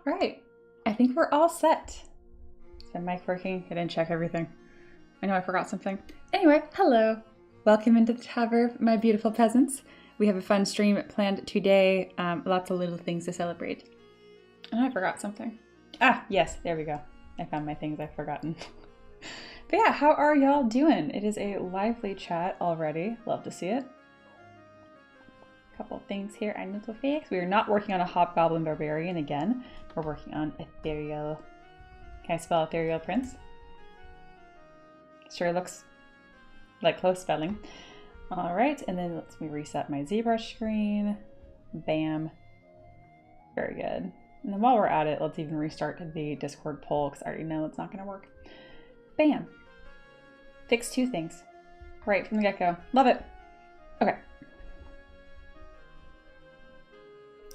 Right. I think we're all set. Is my mic working? I didn't check everything. I know I forgot something. Anyway, hello. Welcome into the tavern, my beautiful peasants. We have a fun stream planned today. Lots of little things to celebrate. And I forgot something. Ah, yes, there we go. I found my things I've forgotten. But yeah, how are y'all doing? It is a lively chat already. Love to see it. Couple of things here I need to fix. We are not working on a Hobgoblin Barbarian again. We're working on Ethereal. Can I spell Ethereal prints? Sure looks like close spelling. All right, and then let me reset my ZBrush screen. Bam. Very good. And then while we're at it, let's even restart the Discord poll because I already know it's not going to work. Bam. Fix two things right from the get-go. Love it. Okay.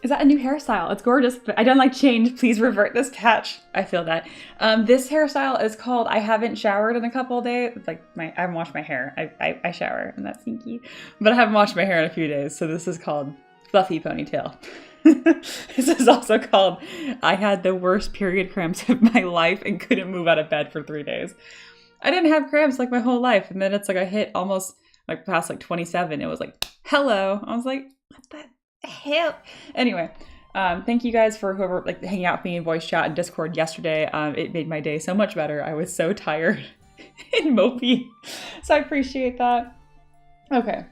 Is that a new hairstyle? It's gorgeous, but I don't like change. Please revert this patch. I feel that. This hairstyle is called I haven't showered in a couple of days. Like I haven't washed my hair. I shower and that's stinky. But I haven't washed my hair in a few days. So this is called Fluffy Ponytail. This is also called I had the worst period cramps of my life and couldn't move out of bed for 3 days. I didn't have cramps like my whole life. And then it's like I hit almost like past like 27. It was like, hello. I was like, what the hell? Anyway, thank you guys for whoever like hanging out with me in voice chat and Discord yesterday. It made my day so much better. I was so tired and mopey, so I appreciate that. Okay,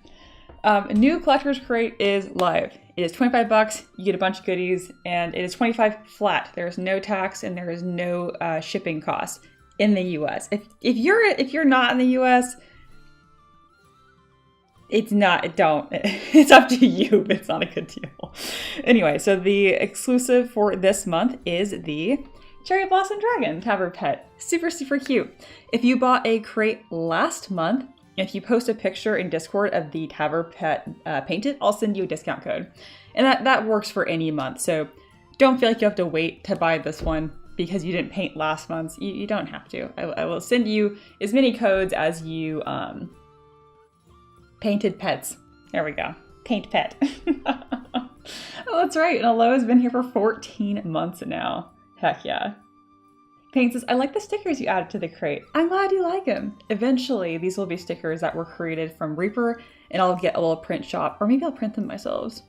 a new collector's crate is live. It is $25. You get a bunch of goodies, and it is $25 flat. There is no tax and there is no shipping cost in the U.S. If you're not in the U.S. It's up to you, but it's not a good deal. Anyway, so the exclusive for this month is the Cherry Blossom Dragon Tavern Pet. Super, super cute. If you bought a crate last month, if you post a picture in Discord of the Tavern Pet painted, I'll send you a discount code. And that works for any month. So don't feel like you have to wait to buy this one because you didn't paint last month. You don't have to. I will send you as many codes as you... Painted pets. There we go. Paint pet. Oh, that's right. And Aloha has been here for 14 months now. Heck yeah. Paint says, I like the stickers you added to the crate. I'm glad you like them. Eventually, these will be stickers that were created from Reaper, and I'll get a little print shop, or maybe I'll print them myself.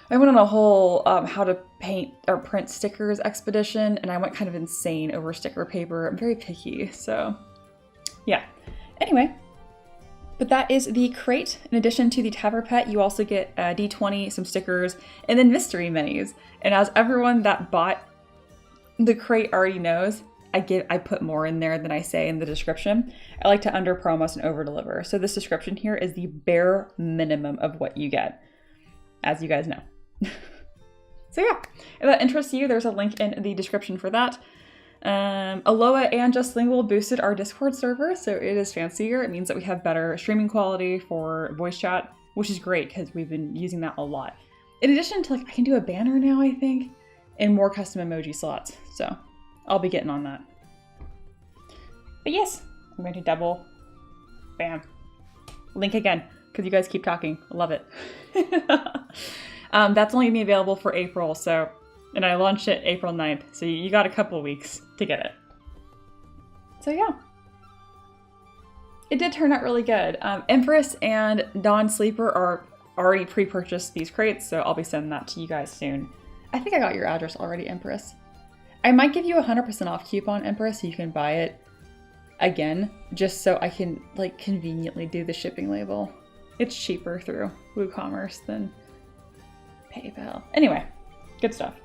I went on a whole how to paint or print stickers expedition, and I went kind of insane over sticker paper. I'm very picky, so yeah. Anyway. But that is the crate. In addition to the Tavern Pet, you also get D20, some stickers, and then mystery minis. And as everyone that bought the crate already knows, I put more in there than I say in the description. I like to under promise and over deliver. So this description here is the bare minimum of what you get, as you guys know. So yeah, if that interests you, there's a link in the description for that. Aloha and Just Lingual boosted our Discord server, so it is fancier. It means that we have better streaming quality for voice chat, which is great because we've been using that a lot. In addition to, like, I can do a banner now, I think, and more custom emoji slots, so I'll be getting on that. But yes, I'm going to double, bam, link again, because you guys keep talking. I love it. That's only going to be available for April, so... And I launched it April 9th, so you got a couple weeks to get it. So yeah. It did turn out really good. Empress and Dawn Sleeper are already pre-purchased these crates, so I'll be sending that to you guys soon. I think I got your address already, Empress. I might give you a 100% off coupon, Empress, so you can buy it again, just so I can like conveniently do the shipping label. It's cheaper through WooCommerce than PayPal. Anyway, good stuff.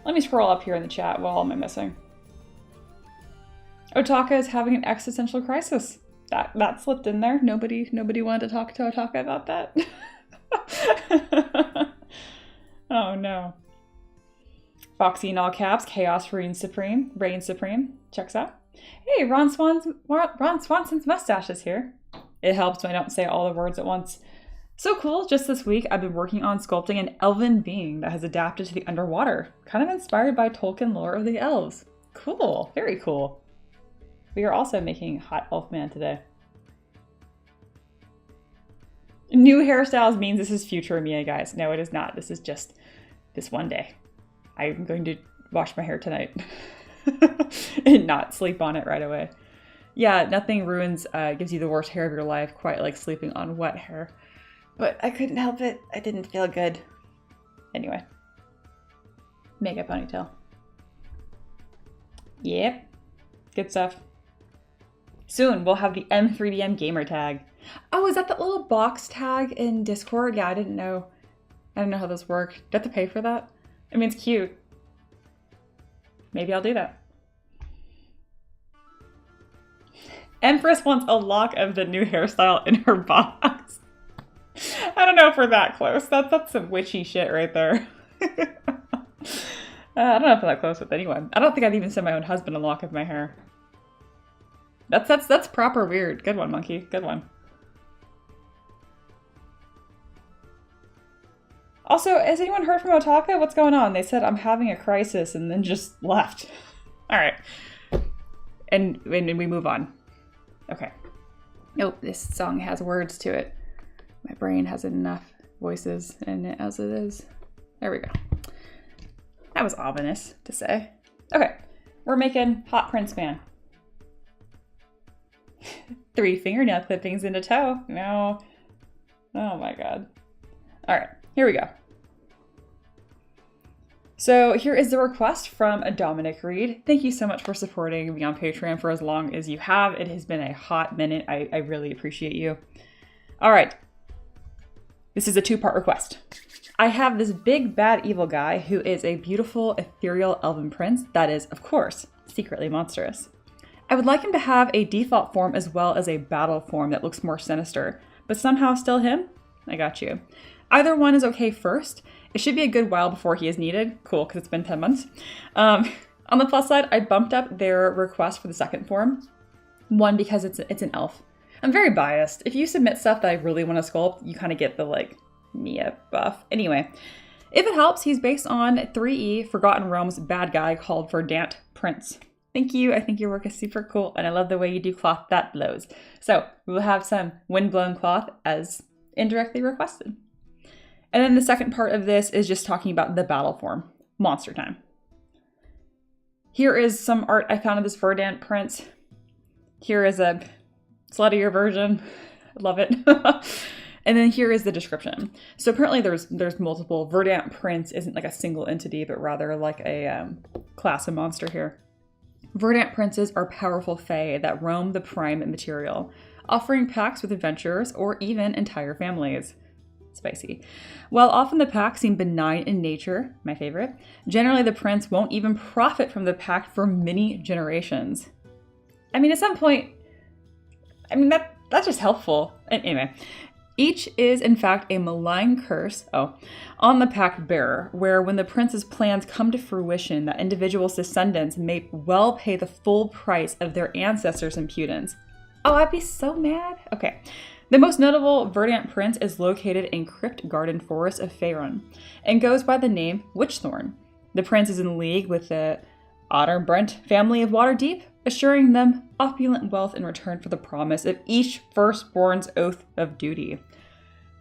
Let me scroll up here in the chat. What all am I missing? Otaka is having an existential crisis. That slipped in there. Nobody wanted to talk to Otaka about that. Oh no. Foxy in all caps. Chaos reigns supreme. Checks out. Hey, Ron Swanson's mustache is here. It helps when I don't say all the words at once. So cool, just this week I've been working on sculpting an elven being that has adapted to the underwater, kind of inspired by Tolkien lore of the elves. Cool, very cool. We are also making Hot Elf Man today. New hairstyles means this is future Mia, guys. No, it is not. This is just this one day. I'm going to wash my hair tonight and not sleep on it right away. Yeah, nothing gives you the worst hair of your life, quite like sleeping on wet hair. But I couldn't help it. I didn't feel good. Anyway. Mega ponytail. Yep. Good stuff. Soon we'll have the M3DM gamer tag. Oh, is that the little box tag in Discord? Yeah, I didn't know. I don't know how this worked. Do I have to pay for that? I mean, it's cute. Maybe I'll do that. Empress wants a lock of the new hairstyle in her box. I don't know if we're that close. That's some witchy shit right there. I don't know if I'm that close with anyone. I don't think I'd even send my own husband a lock of my hair. That's proper weird. Good one, monkey. Good one. Also, has anyone heard from Otaka? What's going on? They said I'm having a crisis and then just left. All right. And we move on. Okay. Nope, this song has words to it. My brain has enough voices in it as it is. There we go. That was ominous to say. Okay, we're making Hot Prince Man. 3 fingernail clippings in a toe. No. Oh my god. All right, here we go. So here is the request from Dominic Reed. Thank you so much for supporting me on Patreon for as long as you have. It has been a hot minute. I really appreciate you. All right. This is a 2-part request. I have this big bad evil guy who is a beautiful ethereal elven prince that is, of course, secretly monstrous. I would like him to have a default form as well as a battle form that looks more sinister, but somehow still him? I got you. Either one is okay first. It should be a good while before he is needed. Cool, because it's been 10 months. On the plus side, I bumped up their request for the second form. One, because it's an elf. I'm very biased. If you submit stuff that I really want to sculpt, you kind of get the, like, Mia buff. Anyway, if it helps, he's based on 3E Forgotten Realms bad guy called Verdant Prince. Thank you. I think your work is super cool, and I love the way you do cloth that blows. So we will have some windblown cloth as indirectly requested. And then the second part of this is just talking about the battle form. Monster time. Here is some art I found of this Verdant Prince. Here is a sluttier version. Love it. And then here is the description. So apparently there's multiple. Verdant Prince isn't like a single entity, but rather like a class of monster here. Verdant princes are powerful fae that roam the prime material, offering pacts with adventurers or even entire families. Spicy. While often the pacts seem benign in nature, my favorite, generally the prince won't even profit from the pact for many generations. I mean, at some point, that's just helpful. Anyway, each is in fact a malign curse, on the pact bearer, where when the prince's plans come to fruition, that individual's descendants may well pay the full price of their ancestors' impudence. Oh, I'd be so mad. Okay. The most notable Verdant Prince is located in Crypt Garden Forest of Faerun and goes by the name Witchthorn. The prince is in league with the Otterbrent family of Waterdeep, assuring them opulent wealth in return for the promise of each firstborn's oath of duty.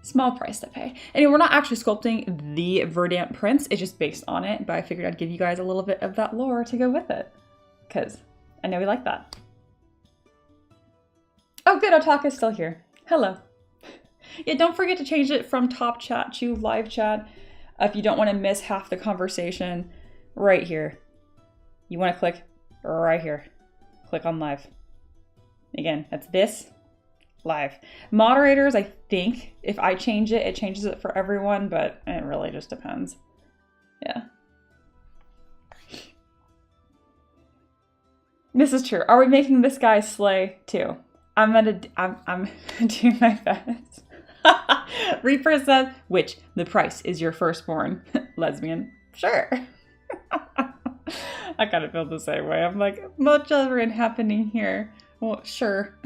Small price to pay. Anyway, we're not actually sculpting the Verdant Prince, it's just based on it, but I figured I'd give you guys a little bit of that lore to go with it, because I know we like that. Oh good, Otaka's still here. Hello. Yeah, don't forget to change it from top chat to live chat if you don't want to miss half the conversation right here. You want to click right here. Click on live. Again, that's this, live. Moderators, I think, if I change it, it changes it for everyone, but it really just depends. Yeah. This is true. Are we making this guy slay too? I'm doing my best. Reaper says, which the price is your firstborn. Lesbian. Sure. I kind of feel the same way. I'm like, much children happening here. Well, sure.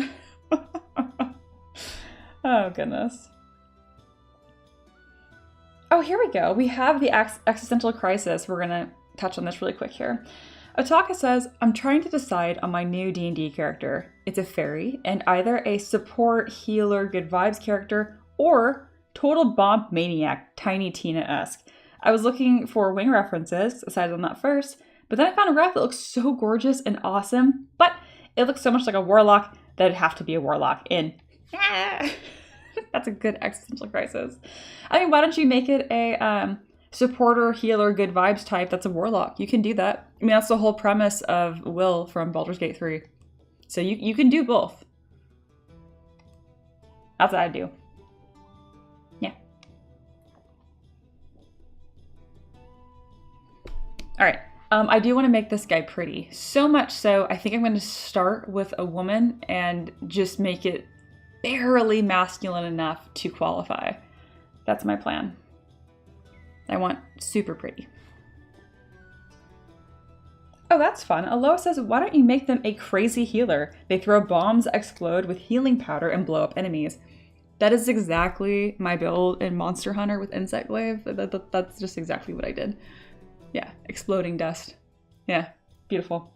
Oh, goodness. Oh, here we go. We have the existential crisis. We're going to touch on this really quick here. Otaka says, I'm trying to decide on my new D&D character. It's a fairy and either a support, healer, good vibes character or total bomb maniac, Tiny Tina-esque. I was looking for wing references, aside on that first, But then I found a ref that looks so gorgeous and awesome, but it looks so much like a warlock that it'd have to be a warlock in. That's a good existential crisis. I mean, why don't you make it a supporter, healer, good vibes type that's a warlock? You can do that. I mean, that's the whole premise of Will from Baldur's Gate 3. So you can do both. That's what I do. Yeah. All right. I do want to make this guy pretty. So much so, I think I'm going to start with a woman and just make it barely masculine enough to qualify. That's my plan. I want super pretty. Oh, that's fun. Aloha says, why don't you make them a crazy healer? They throw bombs, explode with healing powder, and blow up enemies. That is exactly my build in Monster Hunter with Insect Glaive. That's just exactly what I did. Yeah, exploding dust. Yeah, beautiful.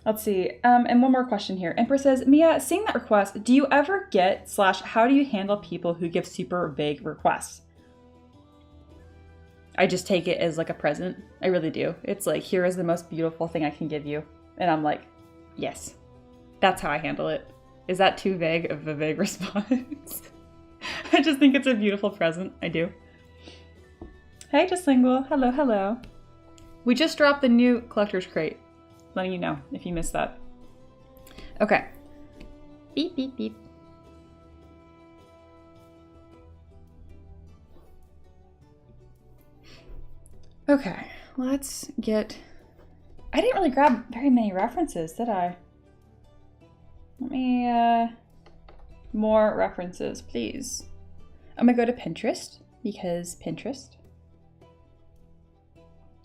Let's see. And one more question here. Empress says, Mia, seeing that request, do you ever get / how do you handle people who give super vague requests? I just take it as like a present. I really do. It's like, here is the most beautiful thing I can give you. And I'm like, yes. That's how I handle it. Is that too vague of a vague response? I just think it's a beautiful present. I do. Hey, just single. Hello, hello. We just dropped the new collector's crate. Letting you know if you missed that. Okay. Beep, beep, beep. Okay, let's get... I didn't really grab very many references, did I? Let me, more references, please. I'm gonna go to Pinterest, because Pinterest.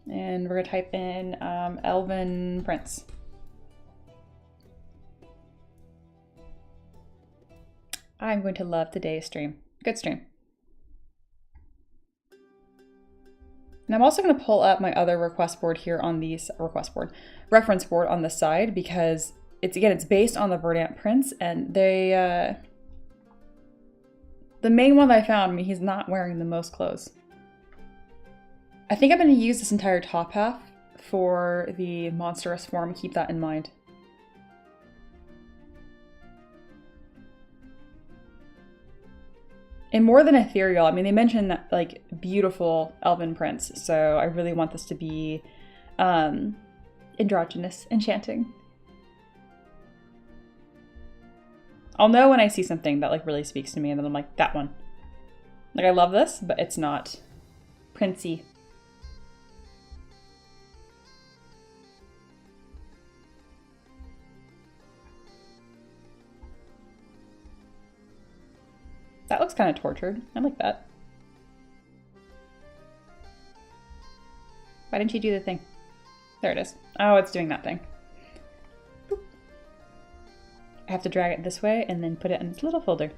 And we're gonna type in Elven prints. I'm going to love today's stream. Good stream. And I'm also going to pull up my other request board here on the reference board on the side, because it's based on the Verdant prints, and they the main one that I found, I mean, he's not wearing the most clothes. I think I'm going to use this entire top half for the monstrous form. Keep that in mind. And more than ethereal, I mean, they mentioned that, like, beautiful elven prints, so I really want this to be androgynous, enchanting. I'll know when I see something that, like, really speaks to me, and then I'm like, that one. Like, I love this, but it's not princey. That looks kind of tortured. I like that. Why didn't you do the thing? There it is. Oh, it's doing that thing. Boop. I have to drag it this way and then put it in this little folder.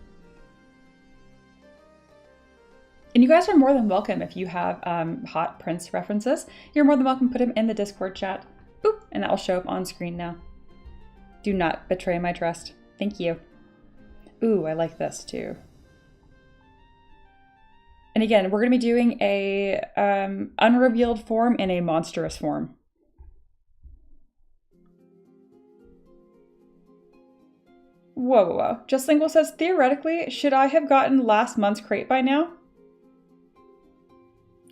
And you guys are more than welcome, if you have hot prints references, you're more than welcome to put them in the Discord chat. Boop, and that will show up on screen now. Do not betray my trust. Thank you. Ooh, I like this too. And again, we're going to be doing a unrevealed form and a monstrous form. Whoa, whoa, whoa. Just Lingual says, theoretically, should I have gotten last month's crate by now?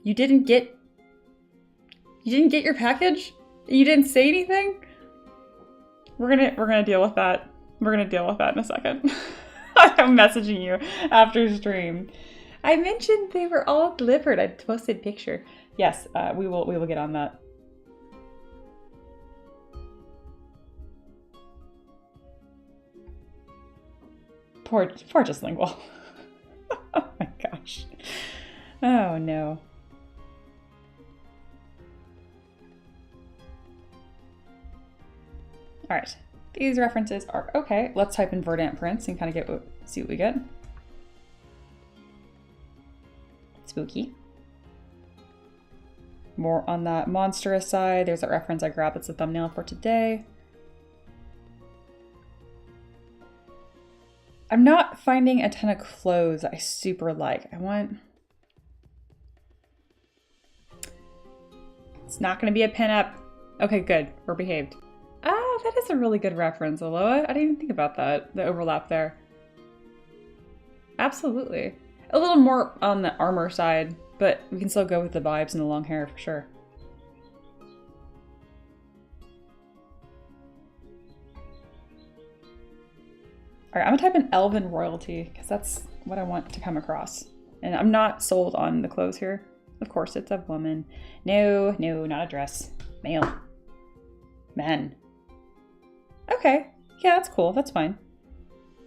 You didn't get your package? You didn't say anything? We're gonna deal with that. We're gonna deal with that in a second. I'm messaging you after stream. I mentioned they were all delivered. I posted a picture. Yes, we will get on that. Poor just Lingual. Oh my gosh. Oh no. All right, these references are okay. Let's type in Verdant prints and kind of see what we get. Spooky. More on that monstrous side. There's that reference I grabbed. That's the thumbnail for today. I'm not finding a ton of clothes I super like. I want It's not going to be a pinup. Okay, good. We're behaved. Ah, that is a really good reference, Aloha. I didn't even think about that, the overlap there. Absolutely. A little more on the armor side, but we can still go with the vibes and the long hair for sure. All right, I'm gonna type in Elven royalty because that's what I want to come across. And I'm not sold on the clothes here. Of course, it's a woman. No, no, not a dress. Male. Men. Okay, yeah, that's cool. That's fine.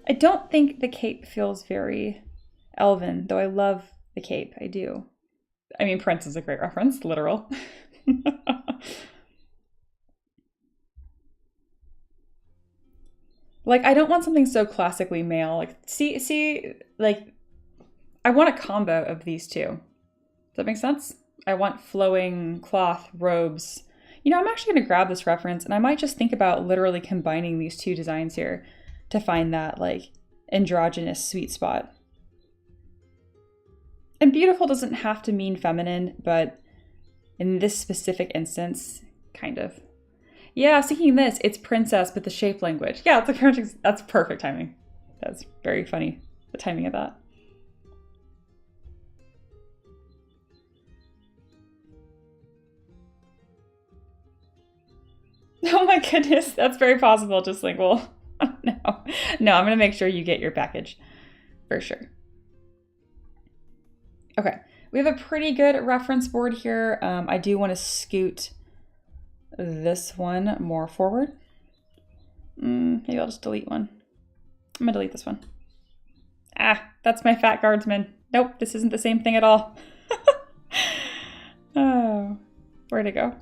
I don't think the cape feels very Elven, though I love the cape. I do. I mean, Prince is a great reference, literal. Like, I don't want something so classically male. Like, see, like, I want a combo of these two. Does that make sense? I want flowing cloth robes. You know, I'm actually going to grab this reference and I might just think about literally combining these two designs here to find that, like, androgynous sweet spot. And beautiful doesn't have to mean feminine, but in this specific instance, kind of. Yeah, I was thinking this, it's princess, but the shape language. Yeah, that's perfect timing. That's very funny, the timing of that. Oh my goodness, that's very possible, just like, well, no, I'm gonna make sure you get your package, for sure. Okay, we have a pretty good reference board here. I do want to scoot this one more forward. Maybe I'll just delete one. I'm gonna delete this one. Ah, that's my fat guardsman. Nope, this isn't the same thing at all. Oh, where'd it go?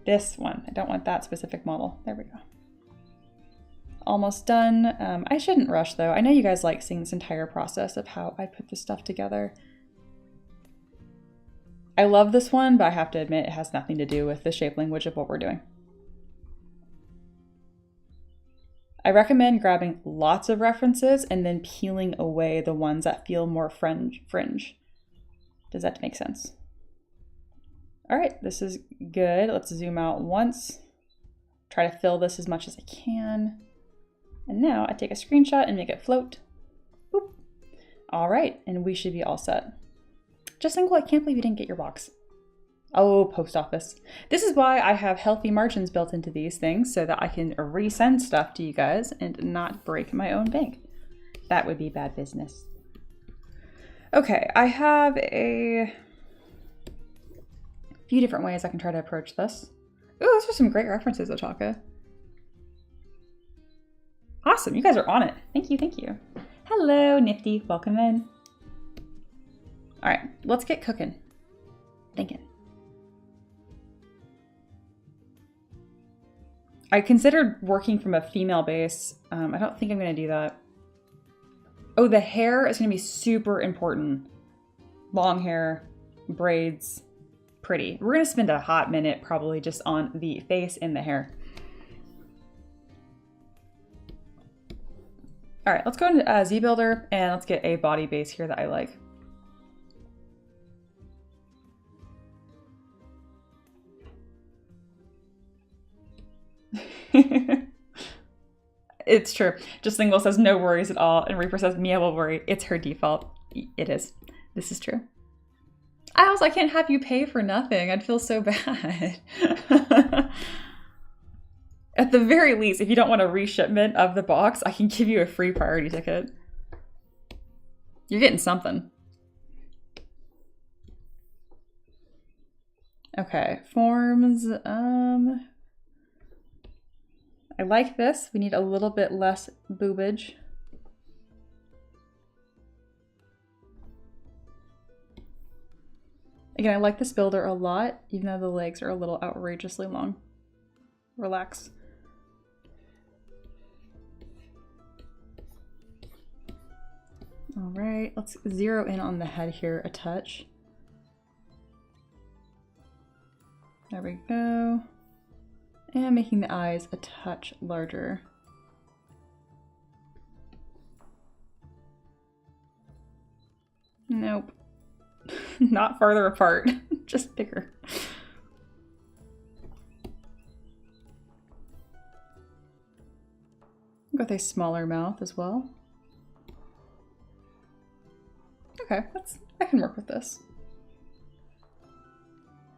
This one. I don't want that specific model. There we go. Almost done. I shouldn't rush though. I know you guys like seeing this entire process of how I put this stuff together. I love this one, but I have to admit it has nothing to do with the shape language of what we're doing. I recommend grabbing lots of references and then peeling away the ones that feel more fringe. Does that make sense? All right, this is good. Let's zoom out once. Try to fill this as much as I can. And now I take a screenshot and make it float. Boop. All right, and we should be all set. Just Single, I can't believe you didn't get your box. Oh, post office. This is why I have healthy margins built into these things so that I can resend stuff to you guys and not break my own bank. That would be bad business. Okay, I have a few different ways I can try to approach this. Ooh, those are some great references, Otaka. Awesome, you guys are on it. Thank you, thank you. Hello, Nifty, welcome in. All right, let's get cooking. Thinking. I considered working from a female base. I don't think I'm gonna do that. Oh, the hair is gonna be super important. Long hair, braids, pretty. We're gonna spend a hot minute probably just on the face and the hair. All right, let's go into ZBuilder and let's get a body base here that I like. It's true. Just Single says no worries at all, and Reaper says Mia will worry. It's her default. It is. This is true. I can't have you pay for nothing. I'd feel so bad. At the very least, if you don't want a reshipment of the box, I can give you a free priority ticket. You're getting something. Okay, forms. I like this. We need a little bit less boobage. Again, I like this builder a lot, even though the legs are a little outrageously long. Relax. All right, let's zero in on the head here a touch. There we go. And making the eyes a touch larger. Nope. Not farther apart, just bigger. With a smaller mouth as well. Okay, I can work with this.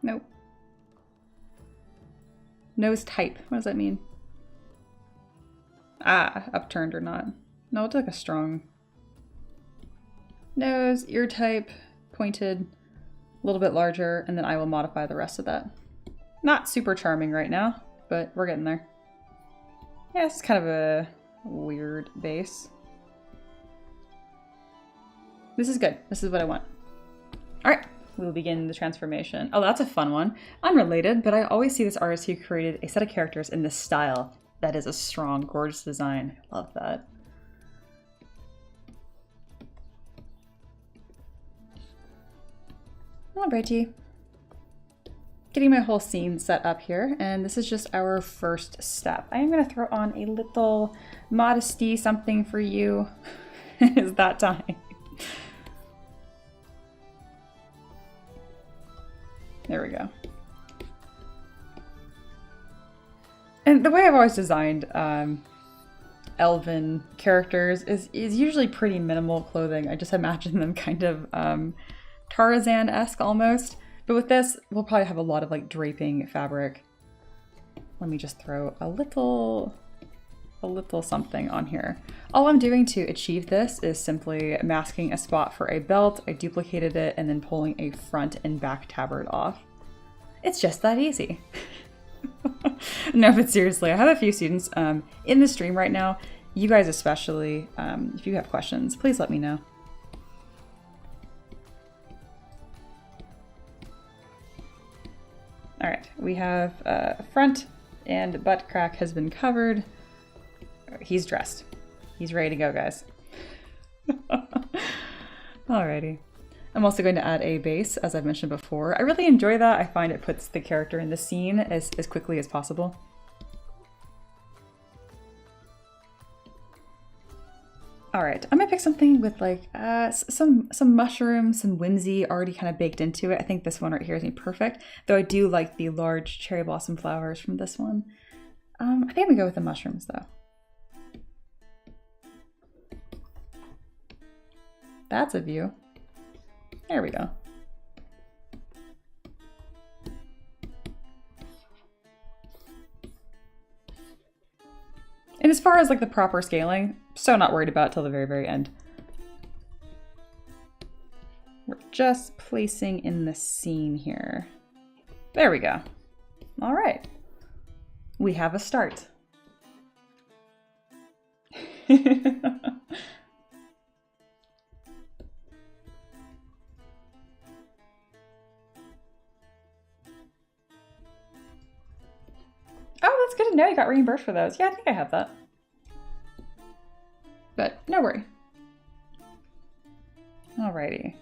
Nope. Nose type, what does that mean? Ah, upturned or not. No, it's like a strong nose, ear type, pointed, a little bit larger, and then I will modify the rest of that. Not super charming right now, but we're getting there. Yeah, it's kind of a weird base. This is good. This is what I want. All right, we will begin the transformation. Oh, that's a fun one. Unrelated, but I always see this artist who created a set of characters in this style. That is a strong, gorgeous design. I love that. Alrighty. Getting my whole scene set up here, and this is just our first step. I am going to throw on a little modesty something for you. It's that time. There we go. And the way I've always designed Elven characters is usually pretty minimal clothing. I just imagine them kind of Tarzan-esque almost. But with this, we'll probably have a lot of like draping fabric. Let me just throw a little something on here. All I'm doing to achieve this is simply masking a spot for a belt. I duplicated it and then pulling a front and back tabard off. It's just that easy. No, but seriously, I have a few students in the stream right now. You guys especially, if you have questions, please let me know. All right, we have front and butt crack has been covered. He's dressed. He's ready to go, guys. Alrighty. I'm also going to add a base, as I've mentioned before. I really enjoy that. I find it puts the character in the scene as quickly as possible. All right, I'm gonna pick something with like some mushrooms, some whimsy already kind of baked into it. I think this one right here is gonna be perfect, though I do like the large cherry blossom flowers from this one. I think I'm gonna go with the mushrooms though. That's a view. There we go. And as far as like the proper scaling, so not worried about it till the very, very end. We're just placing in the scene here. There we go. All right. We have a start. Oh, that's good to know you got reimbursed for those. Yeah, I think I have that. But no worry. Alrighty.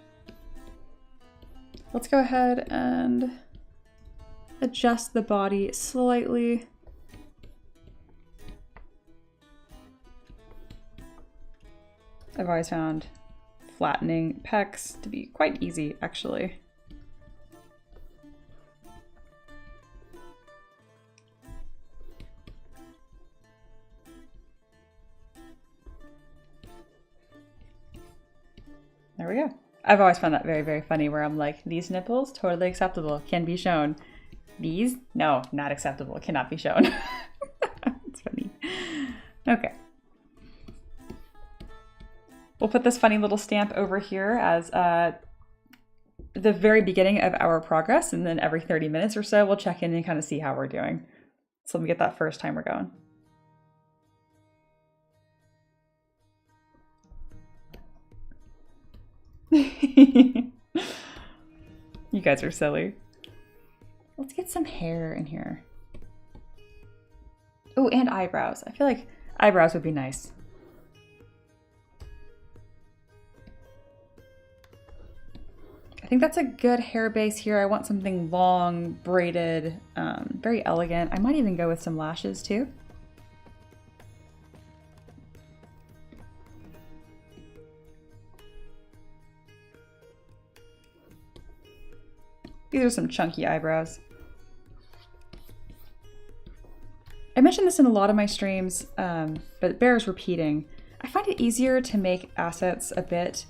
Let's go ahead and adjust the body slightly. I've always found flattening pecs to be quite easy, actually. There we go. I've always found that very, very funny where I'm like, these nipples, totally acceptable, can be shown. These, no, not acceptable, cannot be shown. It's funny. Okay. We'll put this funny little stamp over here as the very beginning of our progress, and then every 30 minutes or so, we'll check in and kind of see how we're doing. So let me get that first timer going. You guys are silly. Let's get some hair in here. Oh, and eyebrows. I feel like eyebrows would be nice. I think that's a good hair base here. I want something long, braided, very elegant. I might even go with some lashes too. These are some chunky eyebrows. I mentioned this in a lot of my streams, but it bears repeating. I find it easier to make assets a bit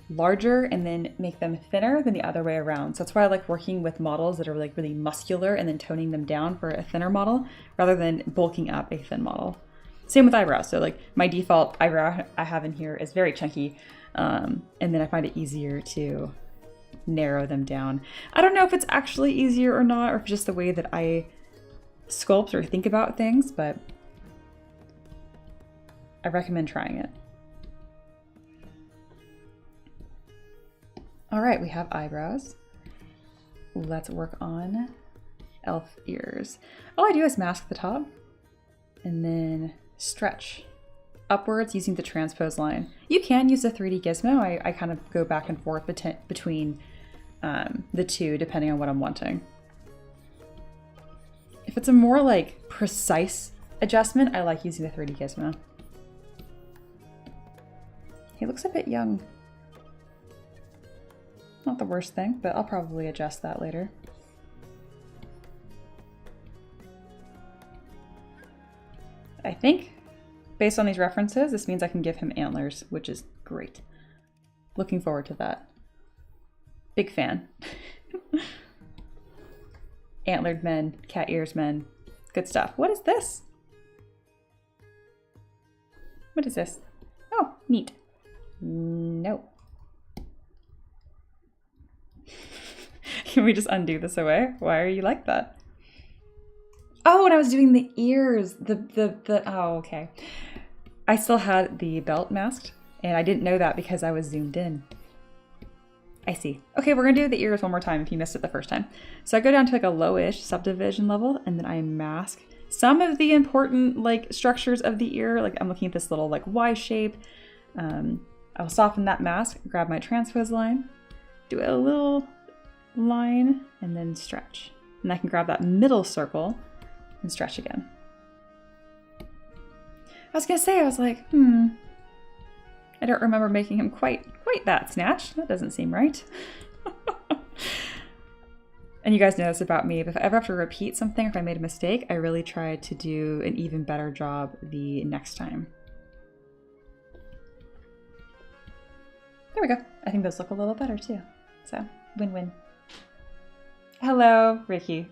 larger and then make them thinner than the other way around. So that's why I like working with models that are like really muscular and then toning them down for a thinner model rather than bulking up a thin model. Same with eyebrows. So like my default eyebrow I have in here is very chunky, and then I find it easier to narrow them down. I don't know if it's actually easier or not, or if it's just the way that I sculpt or think about things, but I recommend trying it. All right, we have eyebrows. Let's work on elf ears. All I do is mask the top and then stretch upwards using the transpose line. You can use a 3D gizmo. I kind of go back and forth between the two depending on what I'm wanting. If it's a more like precise adjustment, I like using the 3D gizmo. He looks a bit young. Not the worst thing, but I'll probably adjust that later. I think, based on these references, this means I can give him antlers, which is great. Looking forward to that. Big fan. Antlered men, cat ears men, good stuff. What is this? What is this? Oh, neat. No. Can we just undo this away? Why are you like that? Oh, and I was doing the ears. Oh, okay. I still had the belt masked, and I didn't know that because I was zoomed in. I see. Okay, we're gonna do the ears one more time if you missed it the first time. So I go down to like a lowish subdivision level, and then I mask some of the important like structures of the ear. Like I'm looking at this little like Y shape. I'll soften that mask, grab my transpose line, do a little line, and then stretch. And I can grab that middle circle and stretch again. I was gonna say, I was like, I don't remember making him quite that snatch. That doesn't seem right. And you guys know this about me, but if I ever have to repeat something, if I made a mistake, I really try to do an even better job the next time. There we go. I think those look a little better too. So, win-win. Hello, Ricky.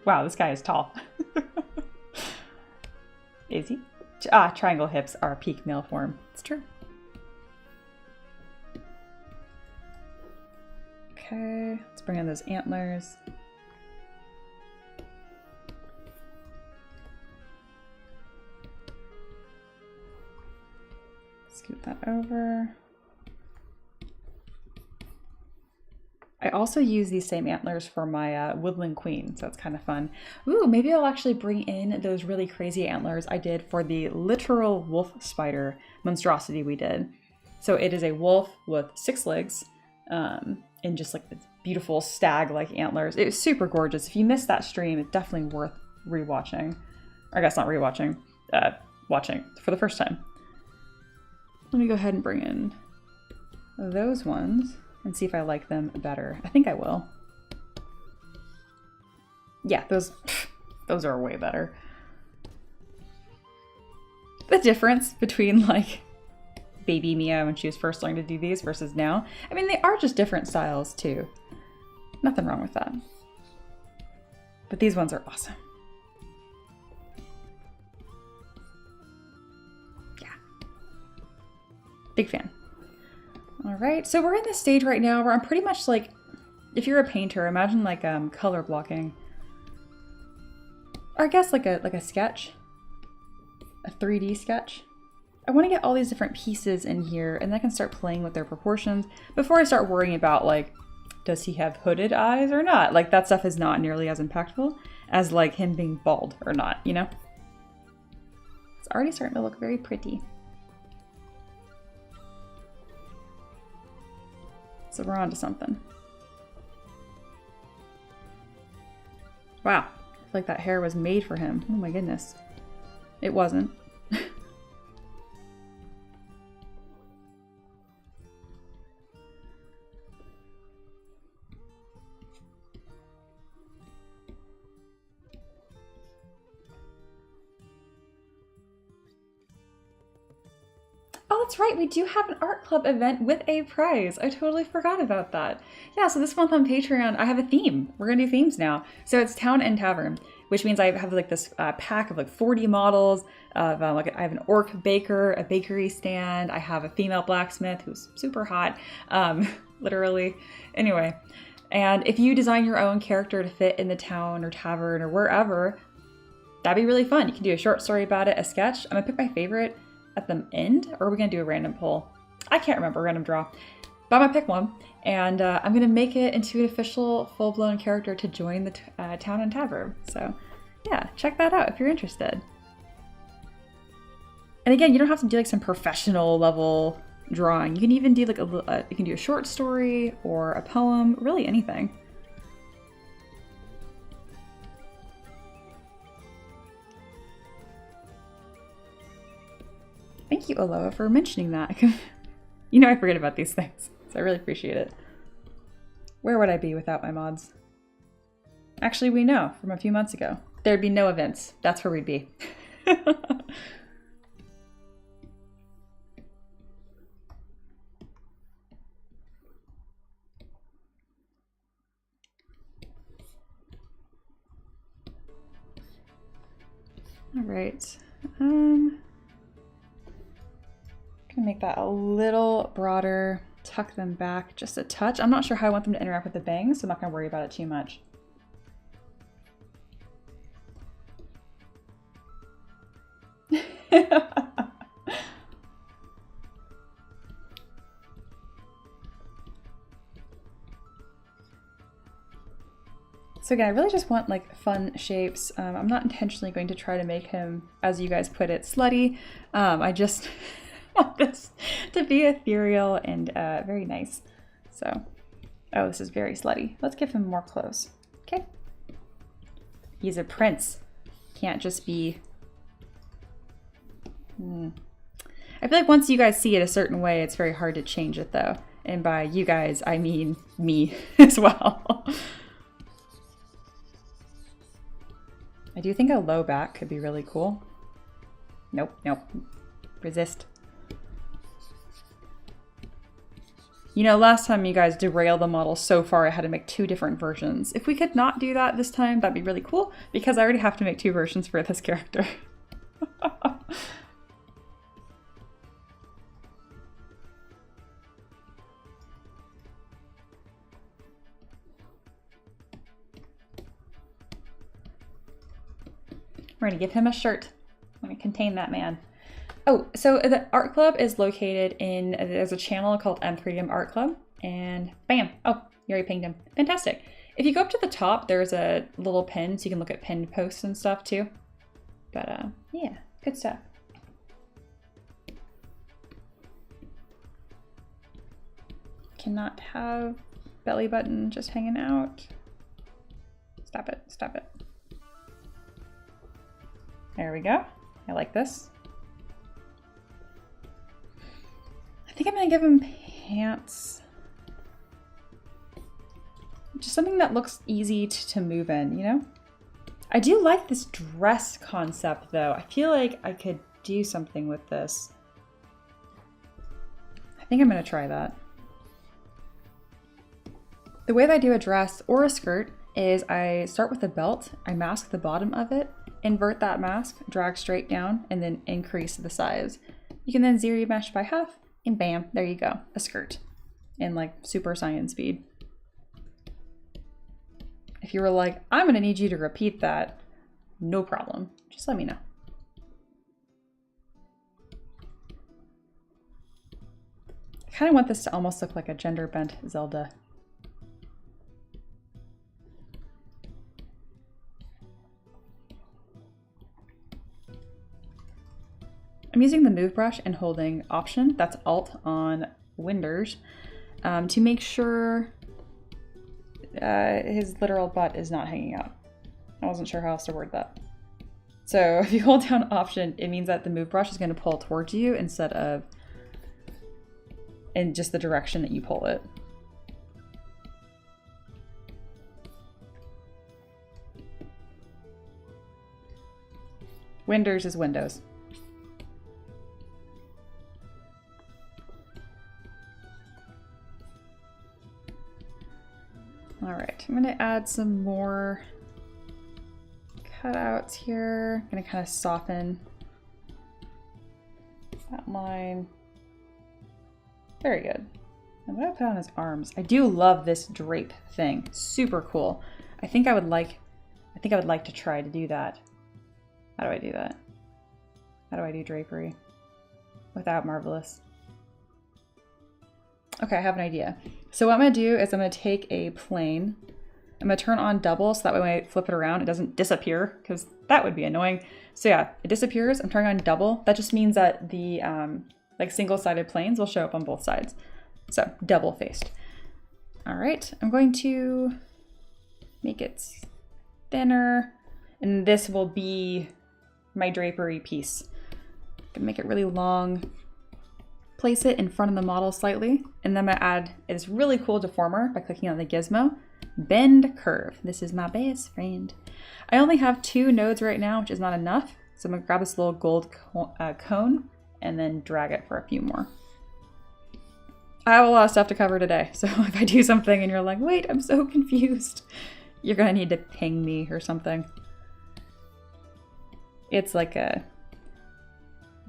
Wow, this guy is tall. Is he? Ah, triangle hips are peak male form. It's true. Okay, let's bring in those antlers. Scoot that over. I also use these same antlers for my woodland queen, so it's kind of fun. Ooh, maybe I'll actually bring in those really crazy antlers I did for the literal wolf spider monstrosity we did. So it is a wolf with 6 legs and just like this beautiful stag-like antlers. It was super gorgeous. If you missed that stream, it's definitely worth rewatching. Or I guess not rewatching, watching for the first time. Let me go ahead and bring in those ones and see if I like them better. I think I will. Yeah, those are way better. The difference between like baby Mia when she was first learning to do these versus now. I mean, they are just different styles too. Nothing wrong with that. But these ones are awesome. Yeah. Big fan. All right, so we're in this stage right now where I'm pretty much like, if you're a painter, imagine like color blocking. Or I guess like a sketch, a 3D sketch. I want to get all these different pieces in here and then I can start playing with their proportions before I start worrying about like, does he have hooded eyes or not? Like that stuff is not nearly as impactful as like him being bald or not, you know? It's already starting to look very pretty. So we're on to something. Wow, it's like that hair was made for him. Oh my goodness. It wasn't. that's right. We do have an art club event with a prize. I totally forgot about that. Yeah, so this month on Patreon, I have a theme. We're gonna do themes now. So it's Town and Tavern, which means I have like this pack of like 40 models of like I have an orc baker, a bakery stand. I have a female blacksmith who's super hot, literally. Anyway, and if you design your own character to fit in the town or tavern or wherever, that'd be really fun. You can do a short story about it, a sketch. I'm gonna pick my favorite at the end, or are we gonna do a random poll? I can't remember, random draw. But I'm gonna pick one, and I'm gonna make it into an official full-blown character to join the Town and Tavern. So yeah, check that out if you're interested. And again, you don't have to do like some professional level drawing. You can even do like you can do a short story or a poem, really anything. Thank you, Aloha, for mentioning that. You know I forget about these things, so I really appreciate it. Where would I be without my mods? Actually, we know from a few months ago. There'd be no events. That's where we'd be. All right. Gonna make that a little broader, tuck them back just a touch. I'm not sure how I want them to interact with the bangs, so I'm not gonna worry about it too much. So again, I really just want like fun shapes. I'm not intentionally going to try to make him, as you guys put it, slutty. I just want this to be ethereal and very nice. So, oh, this is very slutty. Let's give him more clothes. Okay. He's a prince. Can't just be... I feel like once you guys see it a certain way, it's very hard to change it though. And by you guys, I mean me as well. I do think a low back could be really cool. Nope, nope. Resist. You know, last time you guys derailed the model so far, I had to make 2 different versions. If we could not do that this time, that'd be really cool, because I already have to make 2 versions for this character. We're gonna give him a shirt. I'm gonna contain that man. Oh, so the art club is located in, there's a channel called M3DM Art Club, and bam, oh, you already pinged him. Fantastic. If you go up to the top, there's a little pin, so you can look at pinned posts and stuff too. But yeah, good stuff. Cannot have belly button just hanging out. Stop it, stop it. There we go. I like this. I think I'm gonna give him pants. Just something that looks easy to move in, you know? I do like this dress concept though. I feel like I could do something with this. I think I'm gonna try that. The way that I do a dress or a skirt is I start with a belt, I mask the bottom of it, invert that mask, drag straight down, and then increase the size. You can then zero mesh by half, and bam, there you go, a skirt in like Super Saiyan speed. If you were like, I'm gonna need you to repeat that, no problem, just let me know. I kind of want this to almost look like a gender bent Zelda. I'm using the move brush and holding Option, that's Alt on Windows, to make sure his literal butt is not hanging out. I wasn't sure how else to word that. So if you hold down Option, it means that the move brush is going to pull towards you instead of in just the direction that you pull it. Windows is Windows. All right, I'm gonna add some more cutouts here. I'm gonna kind of soften that line. Very good. I'm gonna put on his arms. I do love this drape thing. Super cool. I think I would like to try to do that. How do I do that? How do I do drapery without Marvelous? Okay, I have an idea. So what I'm gonna do is I'm gonna take a plane. I'm gonna turn on double so that way when I flip it around, it doesn't disappear because that would be annoying. So yeah, it disappears. I'm turning on double. That just means that the like single-sided planes will show up on both sides. So double-faced. All right, I'm going to make it thinner, and this will be my drapery piece. I'm gonna make it really long. Place it in front of the model slightly, and then I'm gonna add this really cool deformer by clicking on the gizmo. Bend curve. This is my best friend. I only have 2 nodes right now, which is not enough. So I'm gonna grab this little gold cone and then drag it for a few more. I have a lot of stuff to cover today, so if I do something and you're like, wait, I'm so confused, you're gonna need to ping me or something. It's like it's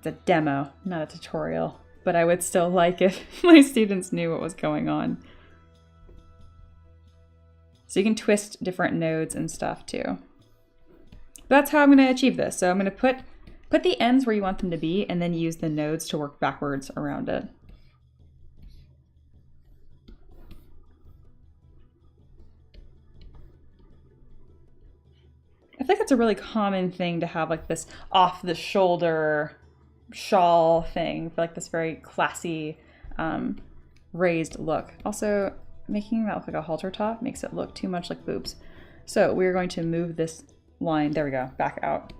a demo, not a tutorial, but I would still like if my students knew what was going on. So you can twist different nodes and stuff too. That's how I'm gonna achieve this. So I'm gonna put the ends where you want them to be and then use the nodes to work backwards around it. I think it's a really common thing to have like this off the shoulder shawl thing for like this very classy raised look. Also, making that look like a halter top makes it look too much like boobs. So we're going to move this line, there we go, back out.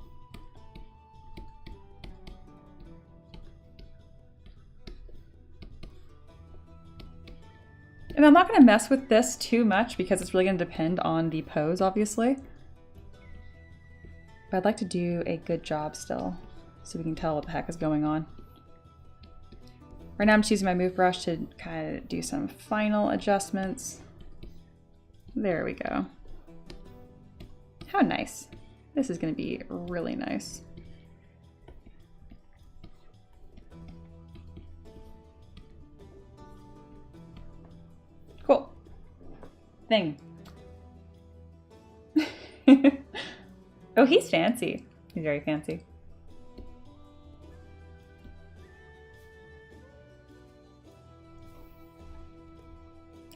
And I'm not going to mess with this too much because it's really going to depend on the pose, obviously. But I'd like to do a good job still, so we can tell what the heck is going on. Right now I'm just using my move brush to kind of do some final adjustments. There we go. How nice. This is going to be really nice. Cool. Thing. Oh, he's fancy. He's very fancy.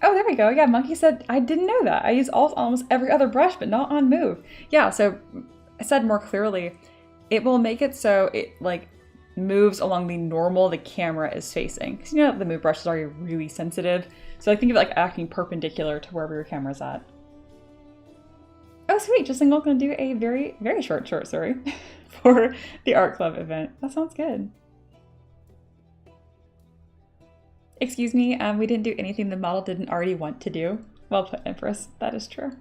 Oh, there we go. Yeah, Monkey said, I didn't know that. I use almost every other brush, but not on Move. Yeah, so I said more clearly, it will make it so it like moves along the normal the camera is facing. Because you know the Move brush is already really sensitive. So I think of it like acting perpendicular to wherever your camera's at. Oh, sweet. Just Single going to do a very, very short story for the art club event. That sounds good. Excuse me, we didn't do anything the model didn't already want to do. Well put, Empress. That is true.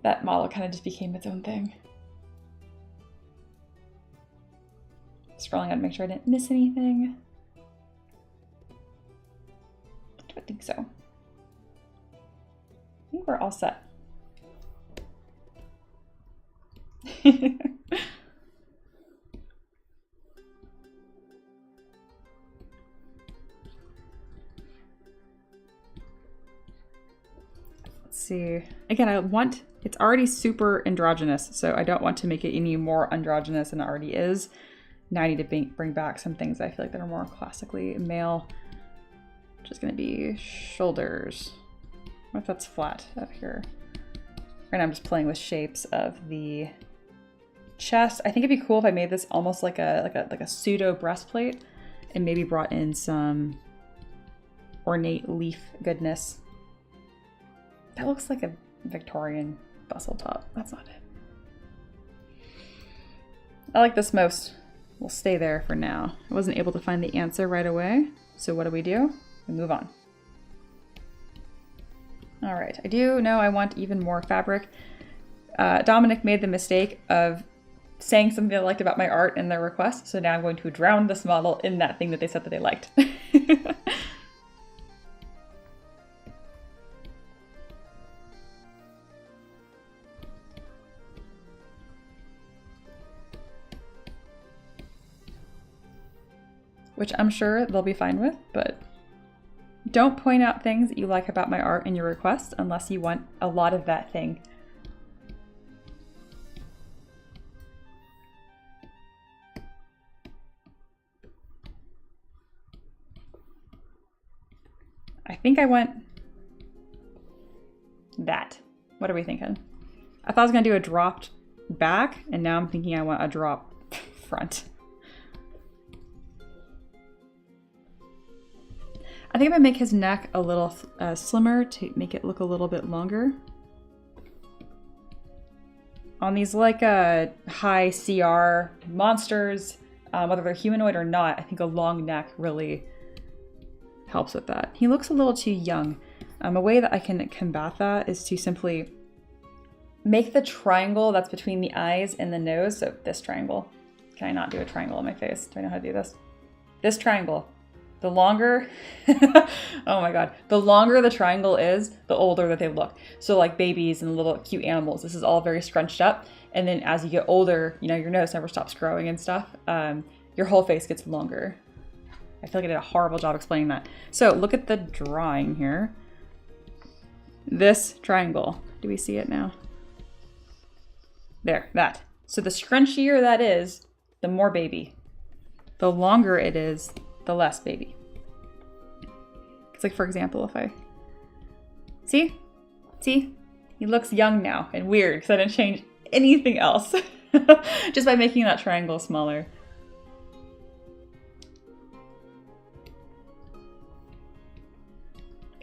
That model kind of just became its own thing. Scrolling out to make sure I didn't miss anything. Do I think so? I think we're all set. Let's see. Again, it's already super androgynous, so I don't want to make it any more androgynous than it already is. Now I need to bring back some things I feel like that are more classically male. Which is going to be shoulders. What if that's flat up here? Right now I'm just playing with shapes of the chest. I think it'd be cool if I made this almost like a pseudo breastplate and maybe brought in some ornate leaf goodness. That looks like a Victorian bustle top. That's not it. I like this most. We'll stay there for now. I wasn't able to find the answer right away. So what do? We move on. All right, I do know I want even more fabric. Dominic made the mistake of saying something they liked about my art in their request, so now I'm going to drown this model in that thing that they said that they liked. which I'm sure they'll be fine with, but don't point out things that you like about my art in your request unless you want a lot of that thing. I think I want that. What are we thinking? I thought I was gonna do a dropped back, and now I'm thinking I want a drop front. I think I'm gonna make his neck a little slimmer to make it look a little bit longer. On these like high CR monsters, whether they're humanoid or not, I think a long neck really helps with that. He looks a little too young. A way that I can combat that is to simply make the triangle that's between the eyes and the nose, so this triangle. Can I not do a triangle on my face? Do I know how to do this? This triangle. The longer, oh my god, the longer the triangle is, the older that they look. So like babies and little cute animals, this is all very scrunched up. And then as you get older, you know, your nose never stops growing and stuff. Your whole face gets longer. I feel like I did a horrible job explaining that. So look at the drawing here. This triangle. Do we see it now? There, that. So the scrunchier that is, the more baby. The longer it is, the less baby. It's like, for example, if I... See? See? He looks young now and weird because I didn't change anything else. Just by making that triangle smaller.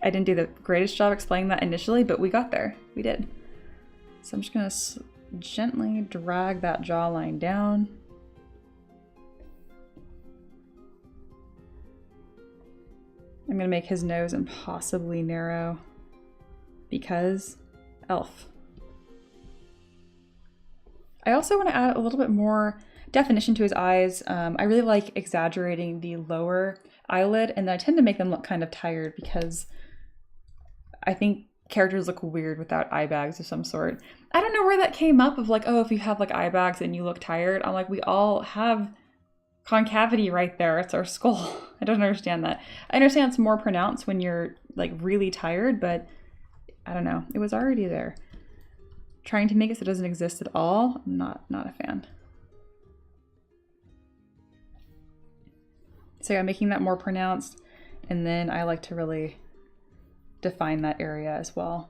I didn't do the greatest job explaining that initially, but we got there. We did. So I'm just gonna gently drag that jawline down. I'm gonna make his nose impossibly narrow because elf. I also want to add a little bit more definition to his eyes. I really like exaggerating the lower eyelid, and I tend to make them look kind of tired because I think characters look weird without eye bags of some sort. I don't know where that came up of like, oh, if you have like eye bags and you look tired. I'm like, we all have concavity right there. It's our skull. I don't understand that. I understand it's more pronounced when you're like really tired, but I don't know. It was already there. Trying to make it so it doesn't exist at all, I'm not a fan. So I'm making that more pronounced, and then I like to really define that area as well.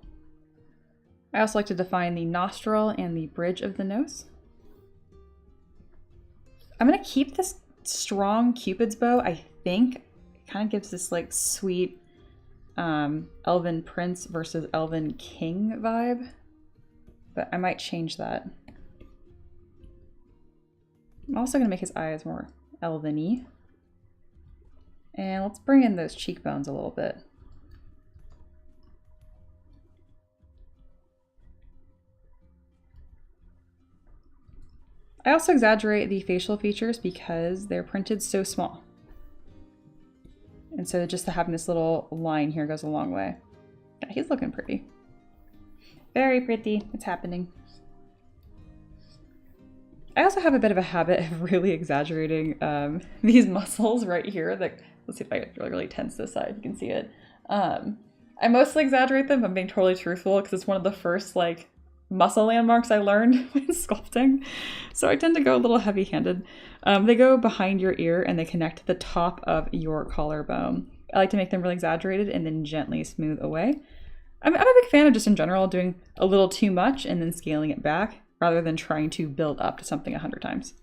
I also like to define the nostril and the bridge of the nose. I'm gonna keep this strong Cupid's bow, I think. It kind of gives this like sweet Elven Prince versus Elven King vibe, but I might change that. I'm also gonna make his eyes more elven-y. And let's bring in those cheekbones a little bit. I also exaggerate the facial features because they're printed so small. And so just having this little line here goes a long way. Yeah, he's looking pretty. Very pretty. It's happening. I also have a bit of a habit of really exaggerating these muscles right here. Like, let's see if I really tense this side. You can see it. I mostly exaggerate them, if I'm being totally truthful, because it's one of the first like muscle landmarks I learned when sculpting. So I tend to go a little heavy-handed. They go behind your ear and they connect to the top of your collarbone. I like to make them really exaggerated and then gently smooth away. I'm a big fan of just in general doing a little too much and then scaling it back rather than trying to build up to something 100 times.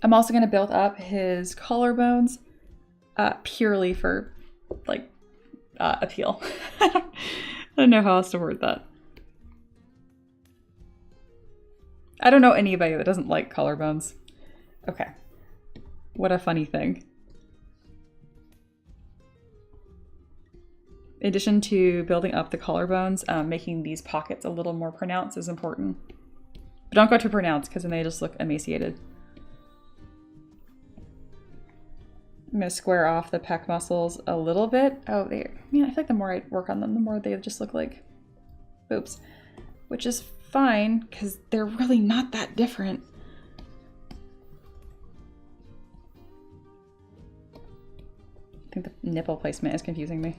I'm also going to build up his collarbones purely for like appeal. I don't know how else to word that. I don't know anybody that doesn't like collarbones. Okay. What a funny thing. In addition to building up the collarbones, making these pockets a little more pronounced is important. But don't go too pronounced because then they just look emaciated. I'm going to square off the pec muscles a little bit. Oh, I feel like the more I work on them, the more they just look like boobs. Which is fine, because they're really not that different. think the nipple placement is confusing me.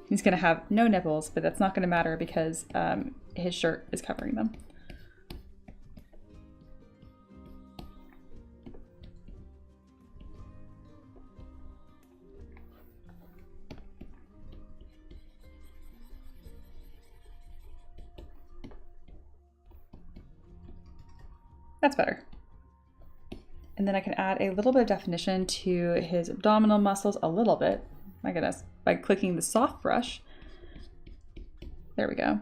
He's gonna have no nipples, but that's not gonna matter because his shirt is covering them. That's better. And then I can add a little bit of definition to his abdominal muscles, a little bit. My goodness, by clicking the soft brush. There we go.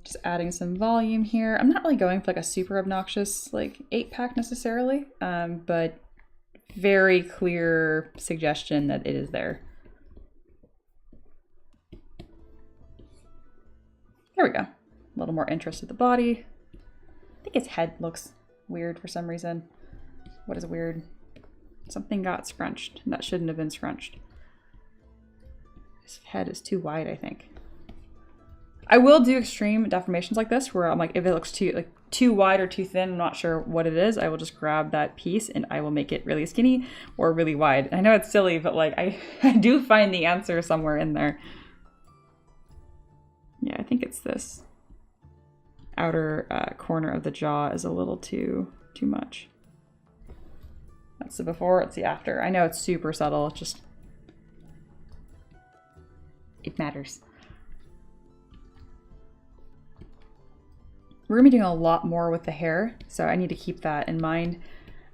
Just adding some volume here. I'm not really going for like a super obnoxious like 8-pack necessarily, but very clear suggestion that it is there. There we go. A little more interest in the body. I think his head looks weird for some reason. What is weird? Something got scrunched. That shouldn't have been scrunched. His head is too wide, I think. I will do extreme deformations like this where I'm like, if it looks too wide or too thin, I'm not sure what it is, I will just grab that piece and I will make it really skinny or really wide. I know it's silly, but like I do find the answer somewhere in there. Yeah, I think it's this. Outer corner of the jaw is a little too much. That's the before, it's the after. I know it's super subtle, it's just, it matters. We're gonna be doing a lot more with the hair, so I need to keep that in mind.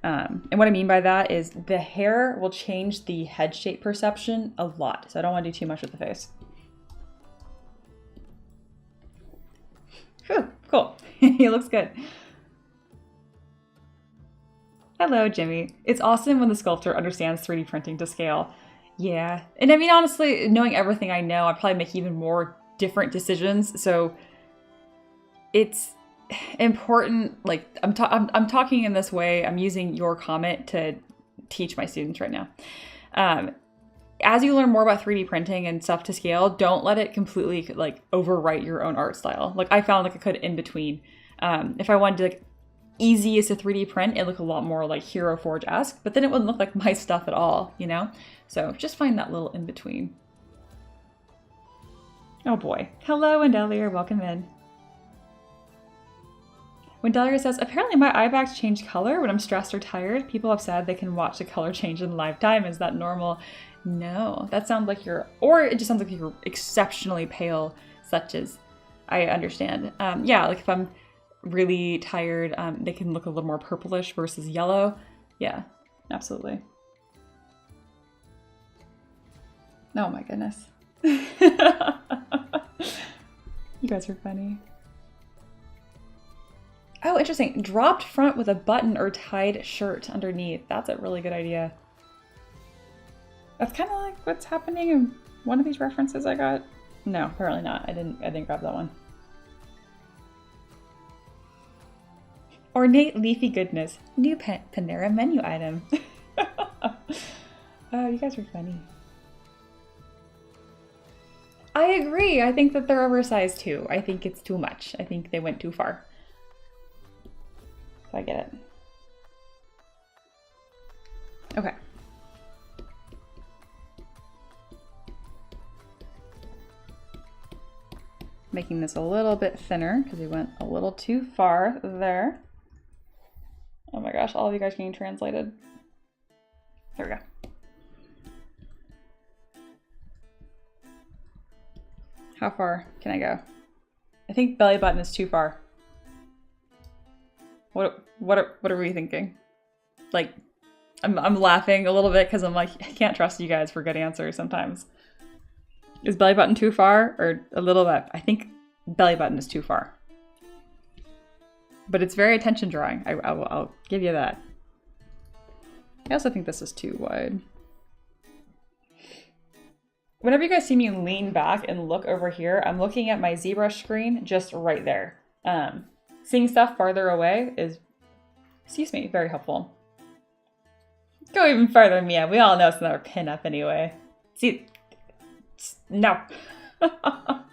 And what I mean by that is the hair will change the head shape perception a lot, so I don't want to do too much with the face. Whew, cool. He looks good. Hello, Jimmy. It's awesome when the sculptor understands 3D printing to scale. Yeah. And I mean, honestly, knowing everything I know, I'd probably make even more different decisions. So it's important. Like I'm talking in this way. I'm using your comment to teach my students right now. As you learn more about 3D printing and stuff to scale, don't let it completely like overwrite your own art style. Like I found like I could in between. If I wanted to like easiest to 3D print, it looked a lot more like Hero Forge-esque, but then it wouldn't look like my stuff at all, you know? So just find that little in between. Oh boy. Hello, Wendelia, welcome in. Wendelia says, apparently my eye bags change color when I'm stressed or tired. People have said they can watch the color change in live time. Is that normal? No, that sounds like or it just sounds like you're exceptionally pale, such as I understand. Yeah, like if I'm really tired, they can look a little more purplish versus yellow. Yeah, absolutely. Oh my goodness. You guys are funny. Oh, interesting. Dropped front with a button or tied shirt underneath. That's a really good idea. That's kind of like what's happening in one of these references I got. No, apparently not. I didn't grab that one. Ornate leafy goodness. New Panera menu item. Oh, you guys are funny. I agree. I think that they're oversized too. I think it's too much. I think they went too far. So I get it. Okay. Making this a little bit thinner because we went a little too far there. Oh my gosh, all of you guys getting translated. There we go. How far can I go? I think belly button is too far. What are we thinking? Like, I'm laughing a little bit because I'm like, I can't trust you guys for good answers sometimes. Is belly button too far or a little bit? I think belly button is too far. But it's very attention drawing. I'll give you that. I also think this is too wide. Whenever you guys see me lean back and look over here, I'm looking at my ZBrush screen just right there. Seeing stuff farther away is, excuse me, very helpful. Go even farther than me. We all know it's not a pin-up anyway. See, no. Oh